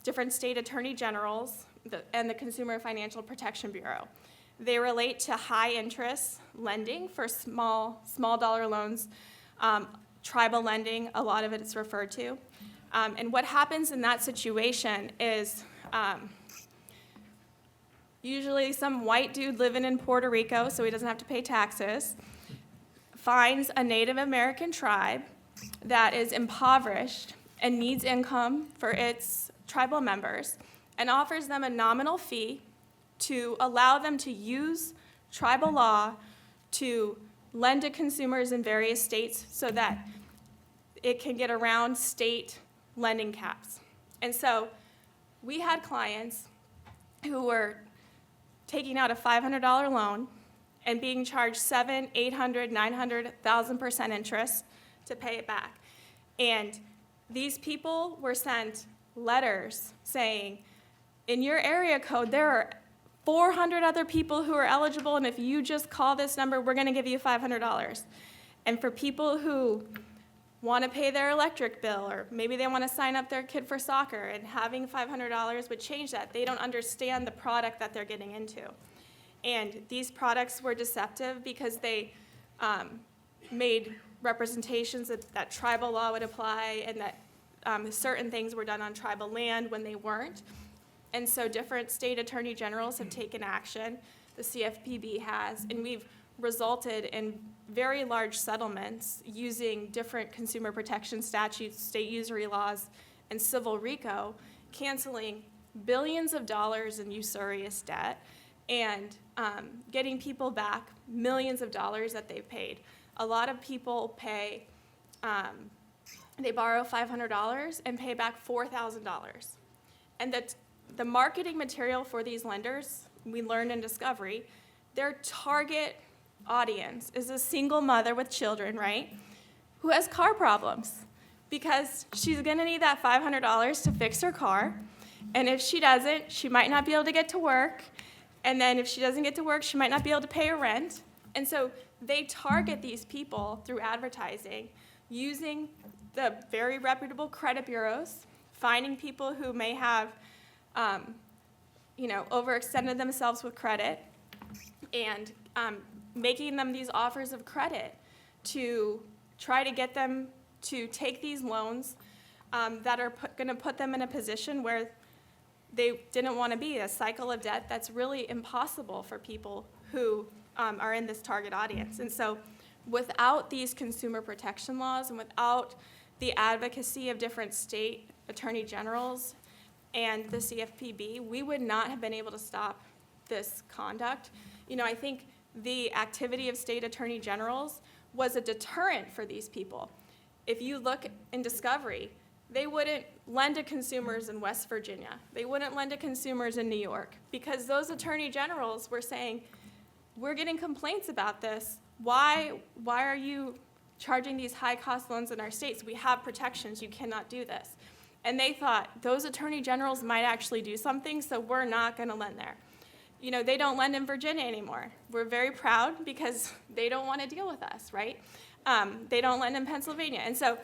different state attorney generals and the Consumer Financial Protection Bureau. They relate to high interest lending for small dollar loans, tribal lending, a lot of it is referred to. And what happens in that situation is usually some white dude living in Puerto Rico, so he doesn't have to pay taxes, finds a Native American tribe that is impoverished and needs income for its tribal members and offers them a nominal fee to allow them to use tribal law to lend to consumers in various states so that it can get around state lending caps. And so we had clients who were taking out a $500 loan and being charged $700, $800, $900, 1,000% interest to pay it back. And these people were sent letters saying, in your area code, there are 400 other people who are eligible, and if you just call this number, we're going to give you $500. And for people who want to pay their electric bill, or maybe they want to sign up their kid for soccer, and having $500 would change that. They don't understand the product that they're getting into. And these products were deceptive because they made representations that tribal law would apply and that certain things were done on tribal land when they weren't. And so different state attorney generals have taken action, the CFPB has, and we've resulted in very large settlements using different consumer protection statutes, state usury laws, and civil RICO, canceling billions of dollars in usurious debt and getting people back millions of dollars that they've paid. A lot of people pay, they borrow $500 and pay back $4,000. And the marketing material for these lenders, we learned in Discovery, their target audience is a single mother with children, right, who has car problems because she's going to need that $500 to fix her car, and if she doesn't, she might not be able to get to work, and then if she doesn't get to work, she might not be able to pay her rent. And so they target these people through advertising using the very reputable credit bureaus, finding people who may have overextended themselves with credit and making them these offers of credit to try to get them to take these loans that are going to put them in a position where they didn't want to be, a cycle of debt that's really impossible for people who are in this target audience. And so without these consumer protection laws and without the advocacy of different state attorney generals and the CFPB, we would not have been able to stop this conduct. I think the activity of state attorney generals was a deterrent for these people. If you look in discovery, they wouldn't lend to consumers in West Virginia. They wouldn't lend to consumers in New York because those attorney generals were saying, we're getting complaints about this. Why are you charging these high-cost loans in our states? We have protections. You cannot do this. And they thought those attorney generals might actually do something, so we're not going to lend there. They don't lend in Virginia anymore. We're very proud because they don't want to deal with us, right? They don't lend in Pennsylvania. And so,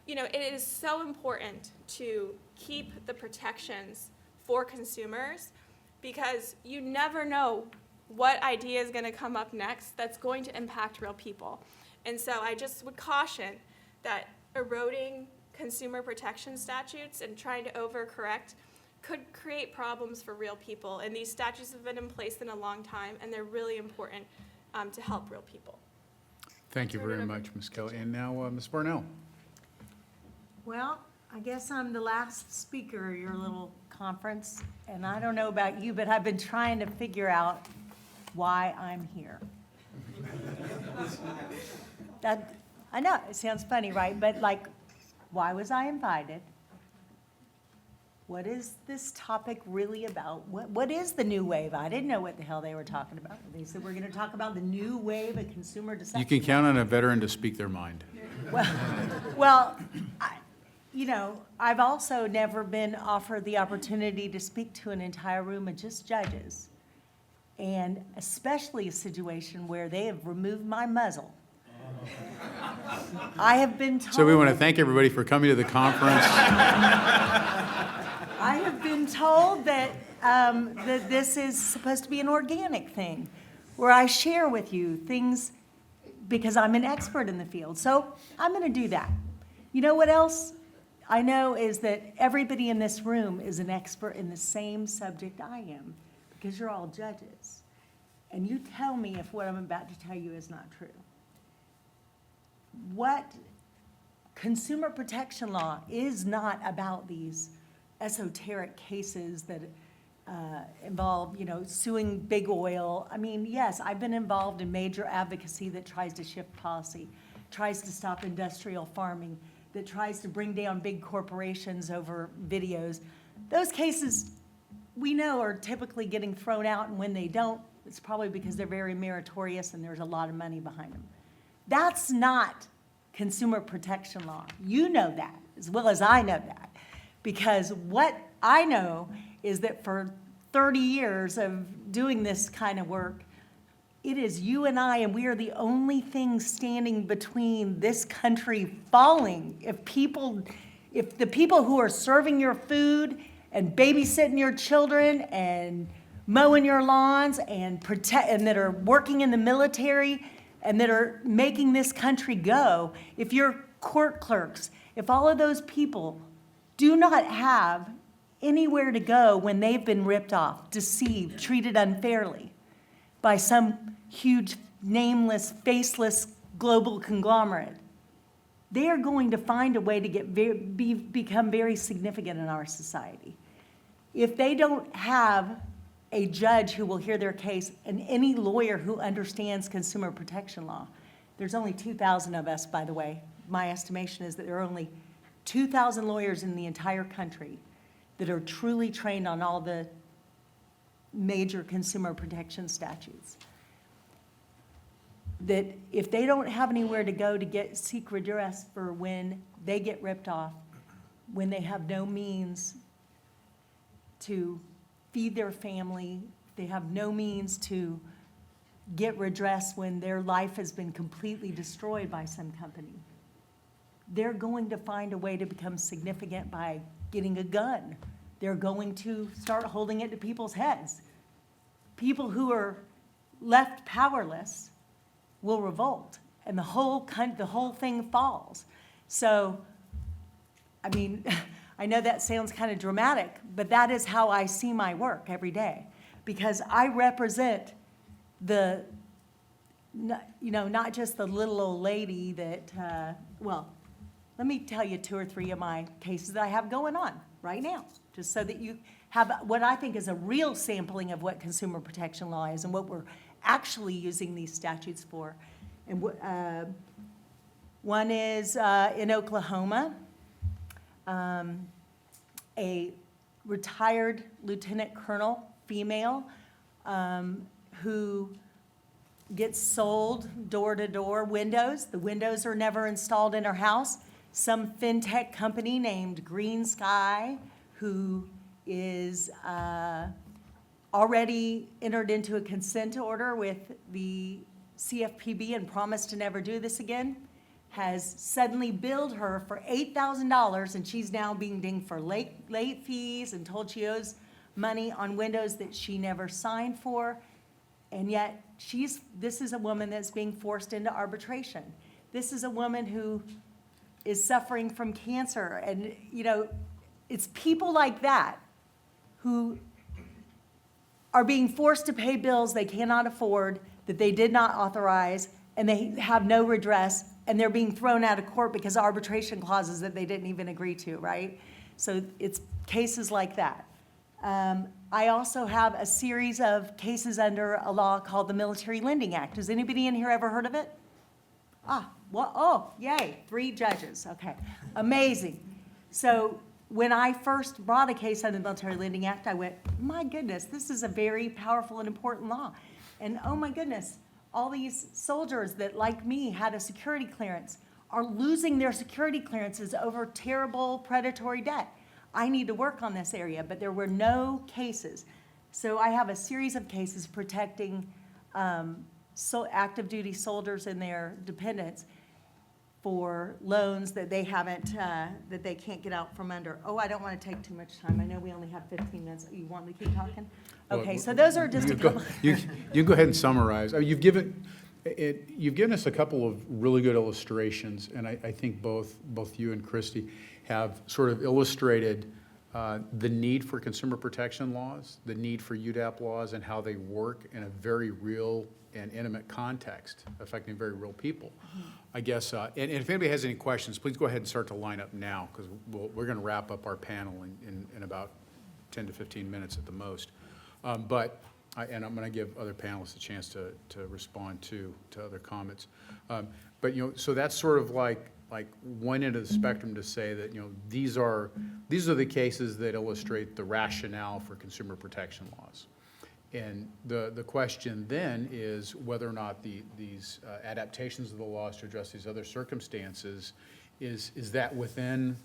it is so important to keep the protections for consumers because you never know what idea is going to come up next that's going to impact real people. And so I just would caution that eroding consumer protection statutes and trying to overcorrect could create problems for real people. And these statutes have been in place in a long time, and they're really important to help real people. Thank you very much, Ms. Kelly. And now, Ms. Varnell. Well, I guess I'm the last speaker of your little conference, and I don't know about you, but I've been trying to figure out why I'm here. I know, it sounds funny, right? But why was I invited? What is this topic really about? What is the new wave? I didn't know what the hell they were talking about. They said we're going to talk about the new wave of consumer deception. You can count on a veteran to speak their mind. Well, I've also never been offered the opportunity to speak to an entire room of just judges, and especially a situation where they have removed my muzzle. I have been told. So we want to thank everybody for coming to the conference. I have been told that that this is supposed to be an organic thing, where I share with you things because I'm an expert in the field. So I'm going to do that. You know what else I know is that everybody in this room is an expert in the same subject I am, because you're all judges. And you tell me if what I'm about to tell you is not true. What consumer protection law is not about these esoteric cases that involve, suing big oil. I mean, yes, I've been involved in major advocacy that tries to shift policy, tries to stop industrial farming, that tries to bring down big corporations over videos. Those cases, we know, are typically getting thrown out, and when they don't, it's probably because they're very meritorious and there's a lot of money behind them. That's not consumer protection law. You know that as well as I know that. Because what I know is that for 30 years of doing this kind of work, it is you and I, and we are the only thing standing between this country falling. If the people who are serving your food and babysitting your children and mowing your lawns and that are working in the military and that are making this country go, if your court clerks, if all of those people do not have anywhere to go when they've been ripped off, deceived, treated unfairly by some huge, nameless, faceless global conglomerate, they are going to find a way to become very significant in our society. If they don't have a judge who will hear their case and any lawyer who understands consumer protection law, there's only 2,000 of us, by the way. My estimation is that there are only 2,000 lawyers in the entire country that are truly trained on all the major consumer protection statutes. That if they don't have anywhere to go to seek redress for when they get ripped off, when they have no means to feed their family, they have no means to get redress when their life has been completely destroyed by some company, they're going to find a way to become significant by getting a gun they're going to start holding it to people's heads. People who are left powerless will revolt, and the whole thing falls. So, I mean, I know that sounds kind of dramatic, but that is how I see my work every day, because I represent the, not just the little old lady that, well, let me tell you 2 or 3 of my cases that I have going on right now, just so that you have what I think is a real sampling of what consumer protection law is and what we're actually using these statutes for. And one is in Oklahoma, a retired lieutenant colonel, female, who gets sold door-to-door windows. The windows are never installed in her house. Some fintech company named Green Sky, who is already entered into a consent order with the CFPB and promised to never do this again, has suddenly billed her for $8,000, and she's now being dinged for late fees and told she owes money on windows that she never signed for. And yet, this is a woman that's being forced into arbitration. This is a woman who is suffering from cancer. And, it's people like that who are being forced to pay bills they cannot afford, that they did not authorize, and they have no redress, and they're being thrown out of court because of arbitration clauses that they didn't even agree to, right? So it's cases like that. I also have a series of cases under a law called the Military Lending Act. Has anybody in here ever heard of it? Yay, 3 judges, okay, amazing. So when I first brought a case under the Military Lending Act, I went, my goodness, this is a very powerful and important law. And oh my goodness, all these soldiers that, like me, had a security clearance are losing their security clearances over terrible predatory debt. I need to work on this area, but there were no cases. So I have a series of cases protecting active duty soldiers and their dependents for loans that they haven't, that they can't get out from under. Oh, I don't want to take too much time. I know we only have 15 minutes. You want me to keep talking? Okay, so those are just a couple. You can go ahead and summarize. You've given us a couple of really good illustrations, and I think both you and Kristi have sort of illustrated the need for consumer protection laws, the need for UDAP laws, and how they work in a very real and intimate context, affecting very real people. I guess, and if anybody has any questions, please go ahead and start to line up now, because we're going to wrap up our panel in about 10 to 15 minutes at the most. And I'm going to give other panelists a chance to respond to other comments. So that's sort of like one end of the spectrum to say that, these are the cases that illustrate the rationale for consumer protection laws. And the question then is whether or not these adaptations of the laws to address these other circumstances, is that within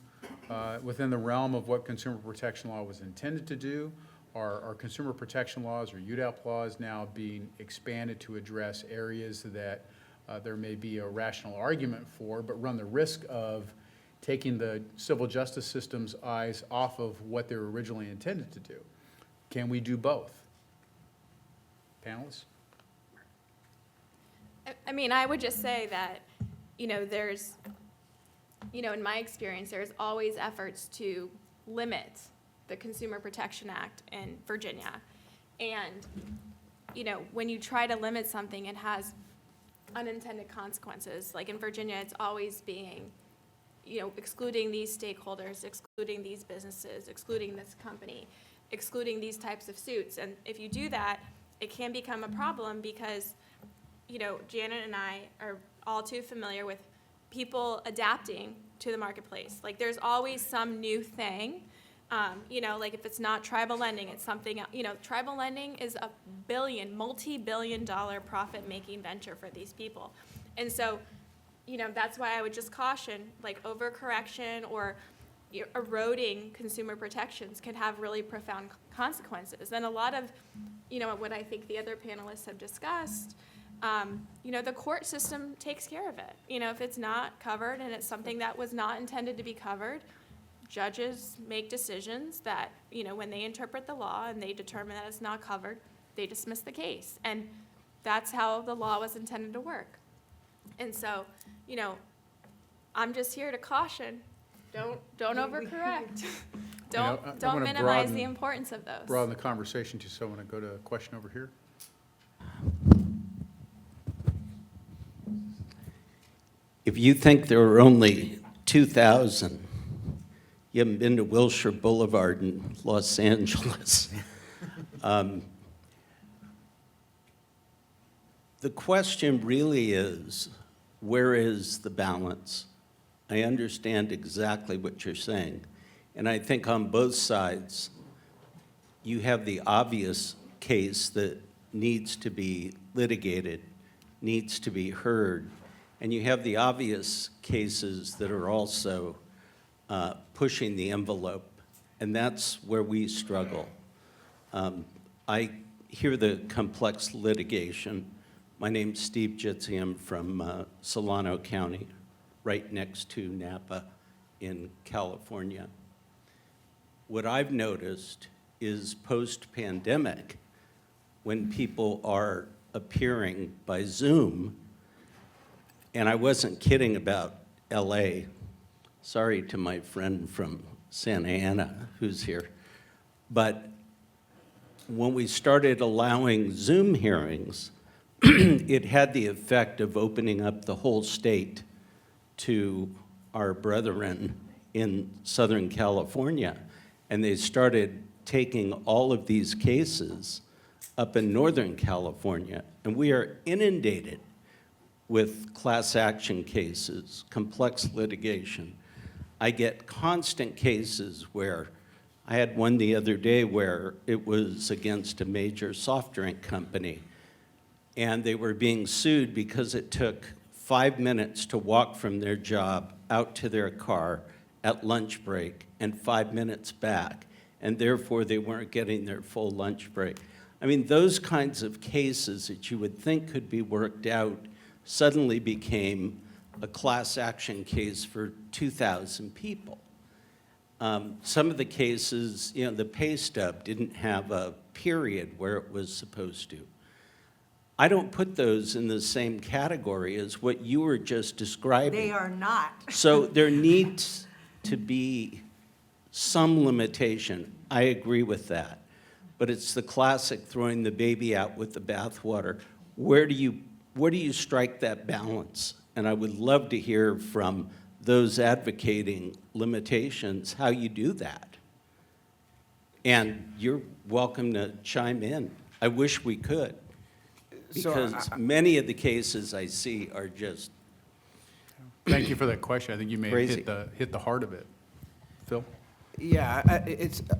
the realm of what consumer protection law was intended to do? Are consumer protection laws or UDAP laws now being expanded to address areas that there may be a rational argument for, but run the risk of taking the civil justice system's eyes off of what they were originally intended to do? Can we do both? Panelists? I mean, I would just say that, there's, in my experience, there's always efforts to limit the Consumer Protection Act in Virginia. And, when you try to limit something, it has unintended consequences. Like in Virginia, it's always being, excluding these stakeholders, excluding these businesses, excluding this company, excluding these types of suits. And if you do that, it can become a problem because, Janet and I are all too familiar with people adapting to the marketplace. Like there's always some new thing. Like if it's not tribal lending, it's something, tribal lending is a multi-billion-dollar profit-making venture for these people. And so, that's why I would just caution, like overcorrection or eroding consumer protections can have really profound consequences. And a lot of, what I think the other panelists have discussed, the court system takes care of it. If it's not covered and it's something that was not intended to be covered, judges make decisions that, when they interpret the law and they determine that it's not covered, they dismiss the case. And that's how the law was intended to work. And so, I'm just here to caution, don't overcorrect. I wanna Don't minimize the broaden- importance of those. Broaden the conversation to, so I want to go to a question over here. If you think there are only 2,000, you haven't been to Wilshire Boulevard in Los Angeles. The question really is, where is the balance? I understand exactly what you're saying. And I think on both sides, you have the obvious case that needs to be litigated, needs to be heard, and you have the obvious cases that are also pushing the envelope, and that's where we struggle. I hear the complex litigation. My name's Steve Jitsi. I'm from Solano County, right next to Napa in California. What I've noticed is post-pandemic, when people are appearing by Zoom, and I wasn't kidding about LA. Sorry to my friend from Santa Ana who's here. But when we started allowing Zoom hearings, it had the effect of opening up the whole state to our brethren in Southern California. And they started taking all of these cases up in Northern California. And we are inundated with class action cases, complex litigation. I get constant cases where, I had one the other day where it was against a major soft drink company, and they were being sued because it took 5 minutes to walk from their job out to their car at lunch break and 5 minutes back, and therefore they weren't getting their full lunch break. I mean, those kinds of cases that you would think could be worked out suddenly became a class action case for 2,000 people. Some of the cases, the pay stub didn't have a period where it was supposed to. I don't put those in the same category as what you were just describing. They are not. So there needs to be some limitation. I agree with that. But it's the classic throwing the baby out with the bathwater. Where do you strike that balance? And I would love to hear from those advocating limitations how you do that. And you're welcome to chime in. I wish we could. Because many of the cases I see are just Thank you for that question. I think you may Crazy. have hit the heart of it. Phil? Yeah,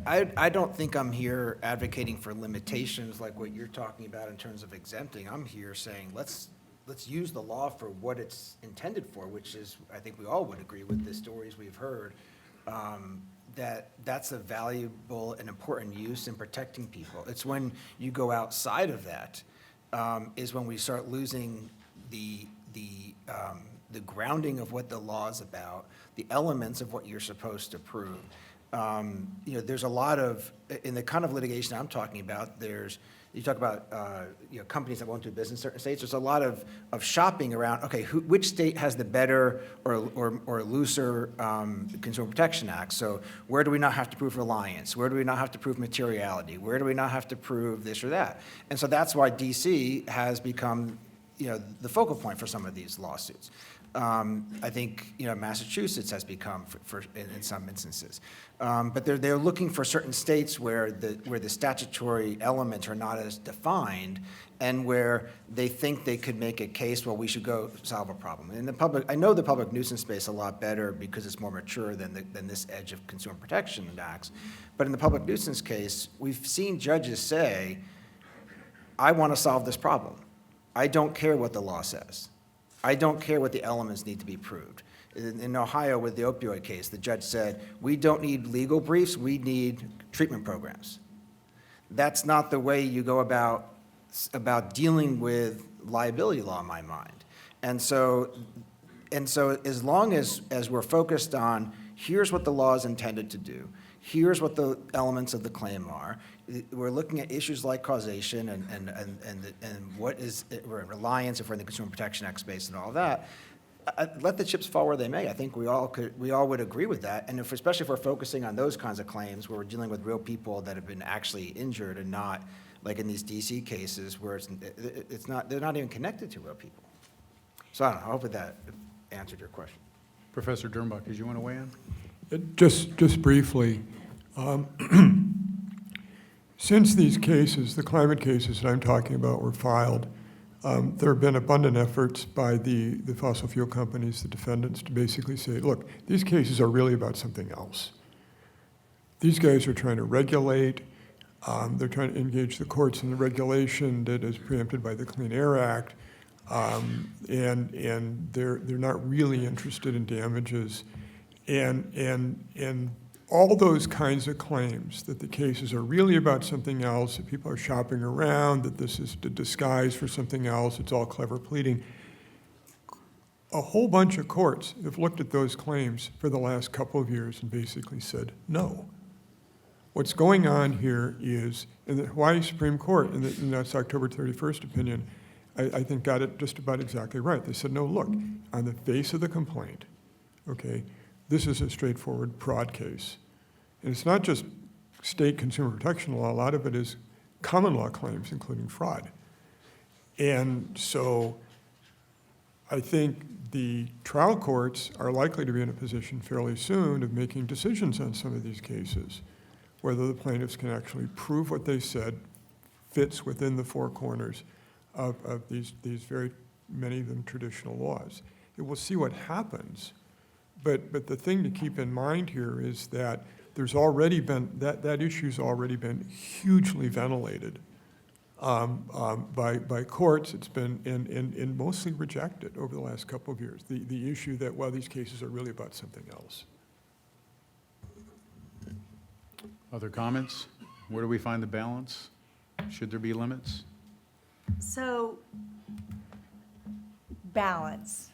I don't think I'm here advocating for limitations like what you're talking about in terms of exempting. I'm here saying, let's use the law for what it's intended for, which is, I think we all would agree with the stories we've heard, that's a valuable and important use in protecting people. It's when you go outside of that, is when we start losing the grounding of what the law is about, the elements of what you're supposed to prove. There's a lot of, in the kind of litigation I'm talking about, you talk about companies that won't do business in certain states, there's a lot of shopping around, okay, which state has the better or looser Consumer Protection Act? So where do we not have to prove reliance? Where do we not have to prove materiality? Where do we not have to prove this or that? And so that's why DC has become the focal point for some of these lawsuits. I think Massachusetts has become in some instances, but they're looking for certain states where the statutory elements are not as defined, and where they think they could make a case. Well, we should go solve a problem. And I know the public nuisance space a lot better because it's more mature than this edge of consumer protection acts. But in the public nuisance case, we've seen judges say, "I want to solve this problem. I don't care what the law says. I don't care what the elements need to be proved." In Ohio, with the opioid case, the judge said, "We don't need legal briefs, we need treatment programs." That's not the way you go about dealing with liability law, in my mind. And so as long as we're focused on here's what the law is intended to do. Here's what the elements of the claim are. We're looking at issues like causation and what is reliance, if we're in the Consumer Protection Act space and all that. Let the chips fall where they may. I think we all would agree with that. And especially if we're focusing on those kinds of claims where we're dealing with real people that have been actually injured and not like in these DC cases where they're not even connected to real people. So I don't know, I hope that answered your question. Professor Dernbach, did you want to weigh in? Just briefly, since these cases, the climate cases that I'm talking about were filed, there have been abundant efforts by the fossil fuel companies, the defendants, to basically say, look, these cases are really about something else. These guys are trying to regulate, they're trying to engage the courts in the regulation that is preempted by the Clean Air Act, and they're not really interested in damages. And all those kinds of claims that the cases are really about something else, that people are shopping around, that this is a disguise for something else, it's all clever pleading. A whole bunch of courts have looked at those claims for the last couple of years and basically said, no. What's going on here is, in the Hawaii Supreme Court, in that's October 31st opinion, I think got it just about exactly right. They said, no, look, on the face of the complaint, okay, this is a straightforward fraud case. And it's not just state consumer protection law, a lot of it is common law claims, including fraud. And so I think the trial courts are likely to be in a position fairly soon of making decisions on some of these cases, whether the plaintiffs can actually prove what they said fits within the four corners of these very, many of them traditional laws. And we'll see what happens. But the thing to keep in mind here is that there's already been, that issue's already been hugely ventilated by courts. It's been and mostly rejected over the last couple of years. The issue that, well, these cases are really about something else. Other comments? Where do we find the balance? Should there be limits? So, balance.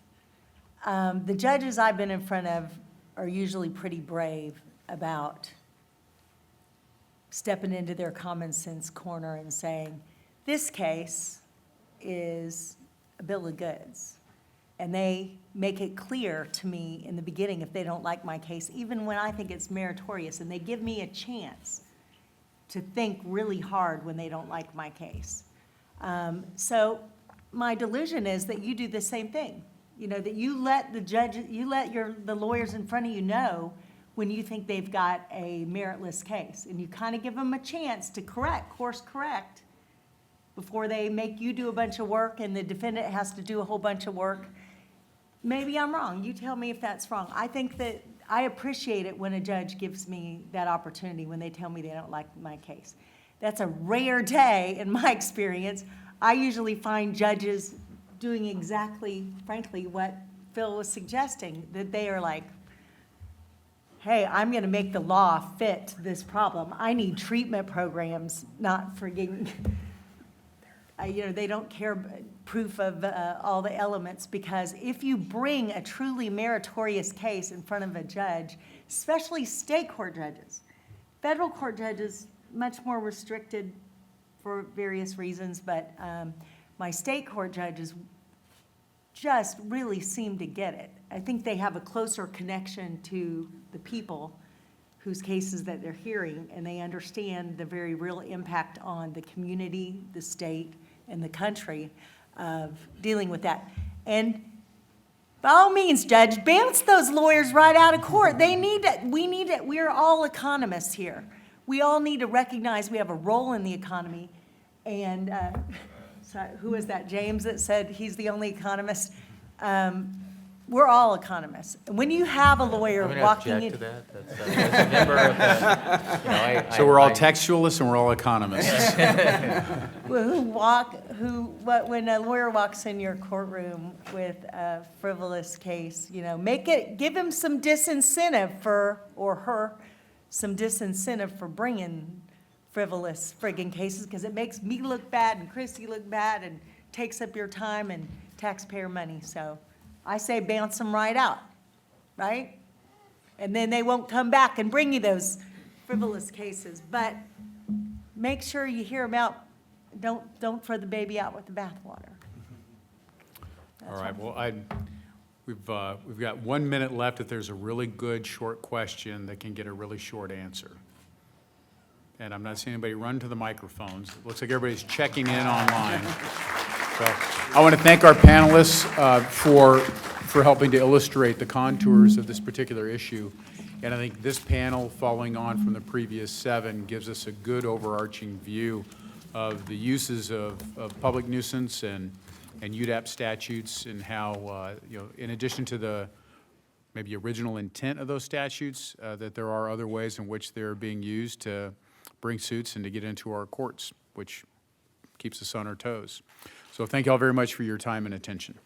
The judges I've been in front of are usually pretty brave about stepping into their common sense corner and saying, this case is a bill of goods. And they make it clear to me in the beginning if they don't like my case, even when I think it's meritorious, and they give me a chance to think really hard when they don't like my case. So my delusion is that you do the same thing. You know, that you let the judge, you let the lawyers in front of you know when you think they've got a meritless case. And you kind of give them a chance to course correct, before they make you do a bunch of work and the defendant has to do a whole bunch of work. Maybe I'm wrong. You tell me if that's wrong. I think that I appreciate it when a judge gives me that opportunity, when they tell me they don't like my case. That's a rare day in my experience. I usually find judges doing exactly, frankly, what Phil was suggesting, that they are like, hey, I'm going to make the law fit this problem. I need treatment programs, not forgetting, they don't care proof of all the elements, because if you bring a truly meritorious case in front of a judge, especially state court judges, federal court judges, much more restricted for various reasons, but my state court judges just really seem to get it. I think they have a closer connection to the people whose cases that they're hearing, and they understand the very real impact on the community, the state, and the country of dealing with that. And by all means, Judge, bounce those lawyers right out of court. They need it. We need it. We are all economists here. We all need to recognize we have a role in the economy. And sorry, who was that, James, that said he's the only economist? We're all economists. And when you have a lawyer I'm going to walking object in. to that. That's a member of the, So we're all textualists and we're all economists. When a lawyer walks in your courtroom with a frivolous case, give him some disincentive some disincentive for bringing frivolous friggin' cases, because it makes me look bad and Kristi look bad and takes up your time and taxpayer money. So I say bounce them right out, right? And then they won't come back and bring you those frivolous cases. But make sure you hear them out. Don't throw the baby out with the bathwater. All right, well, we've got 1 minute left if there's a really good short question that can get a really short answer. And I'm not seeing anybody run to the microphones. It looks like everybody's checking in online. So I want to thank our panelists for helping to illustrate the contours of this particular issue. And I think this panel, following on from the previous 7, gives us a good overarching view of the uses of public nuisance and UDAP statutes, and how, in addition to the maybe original intent of those statutes, that there are other ways in which they're being used to bring suits and to get into our courts, which keeps us on our toes. So thank you all very much for your time and attention.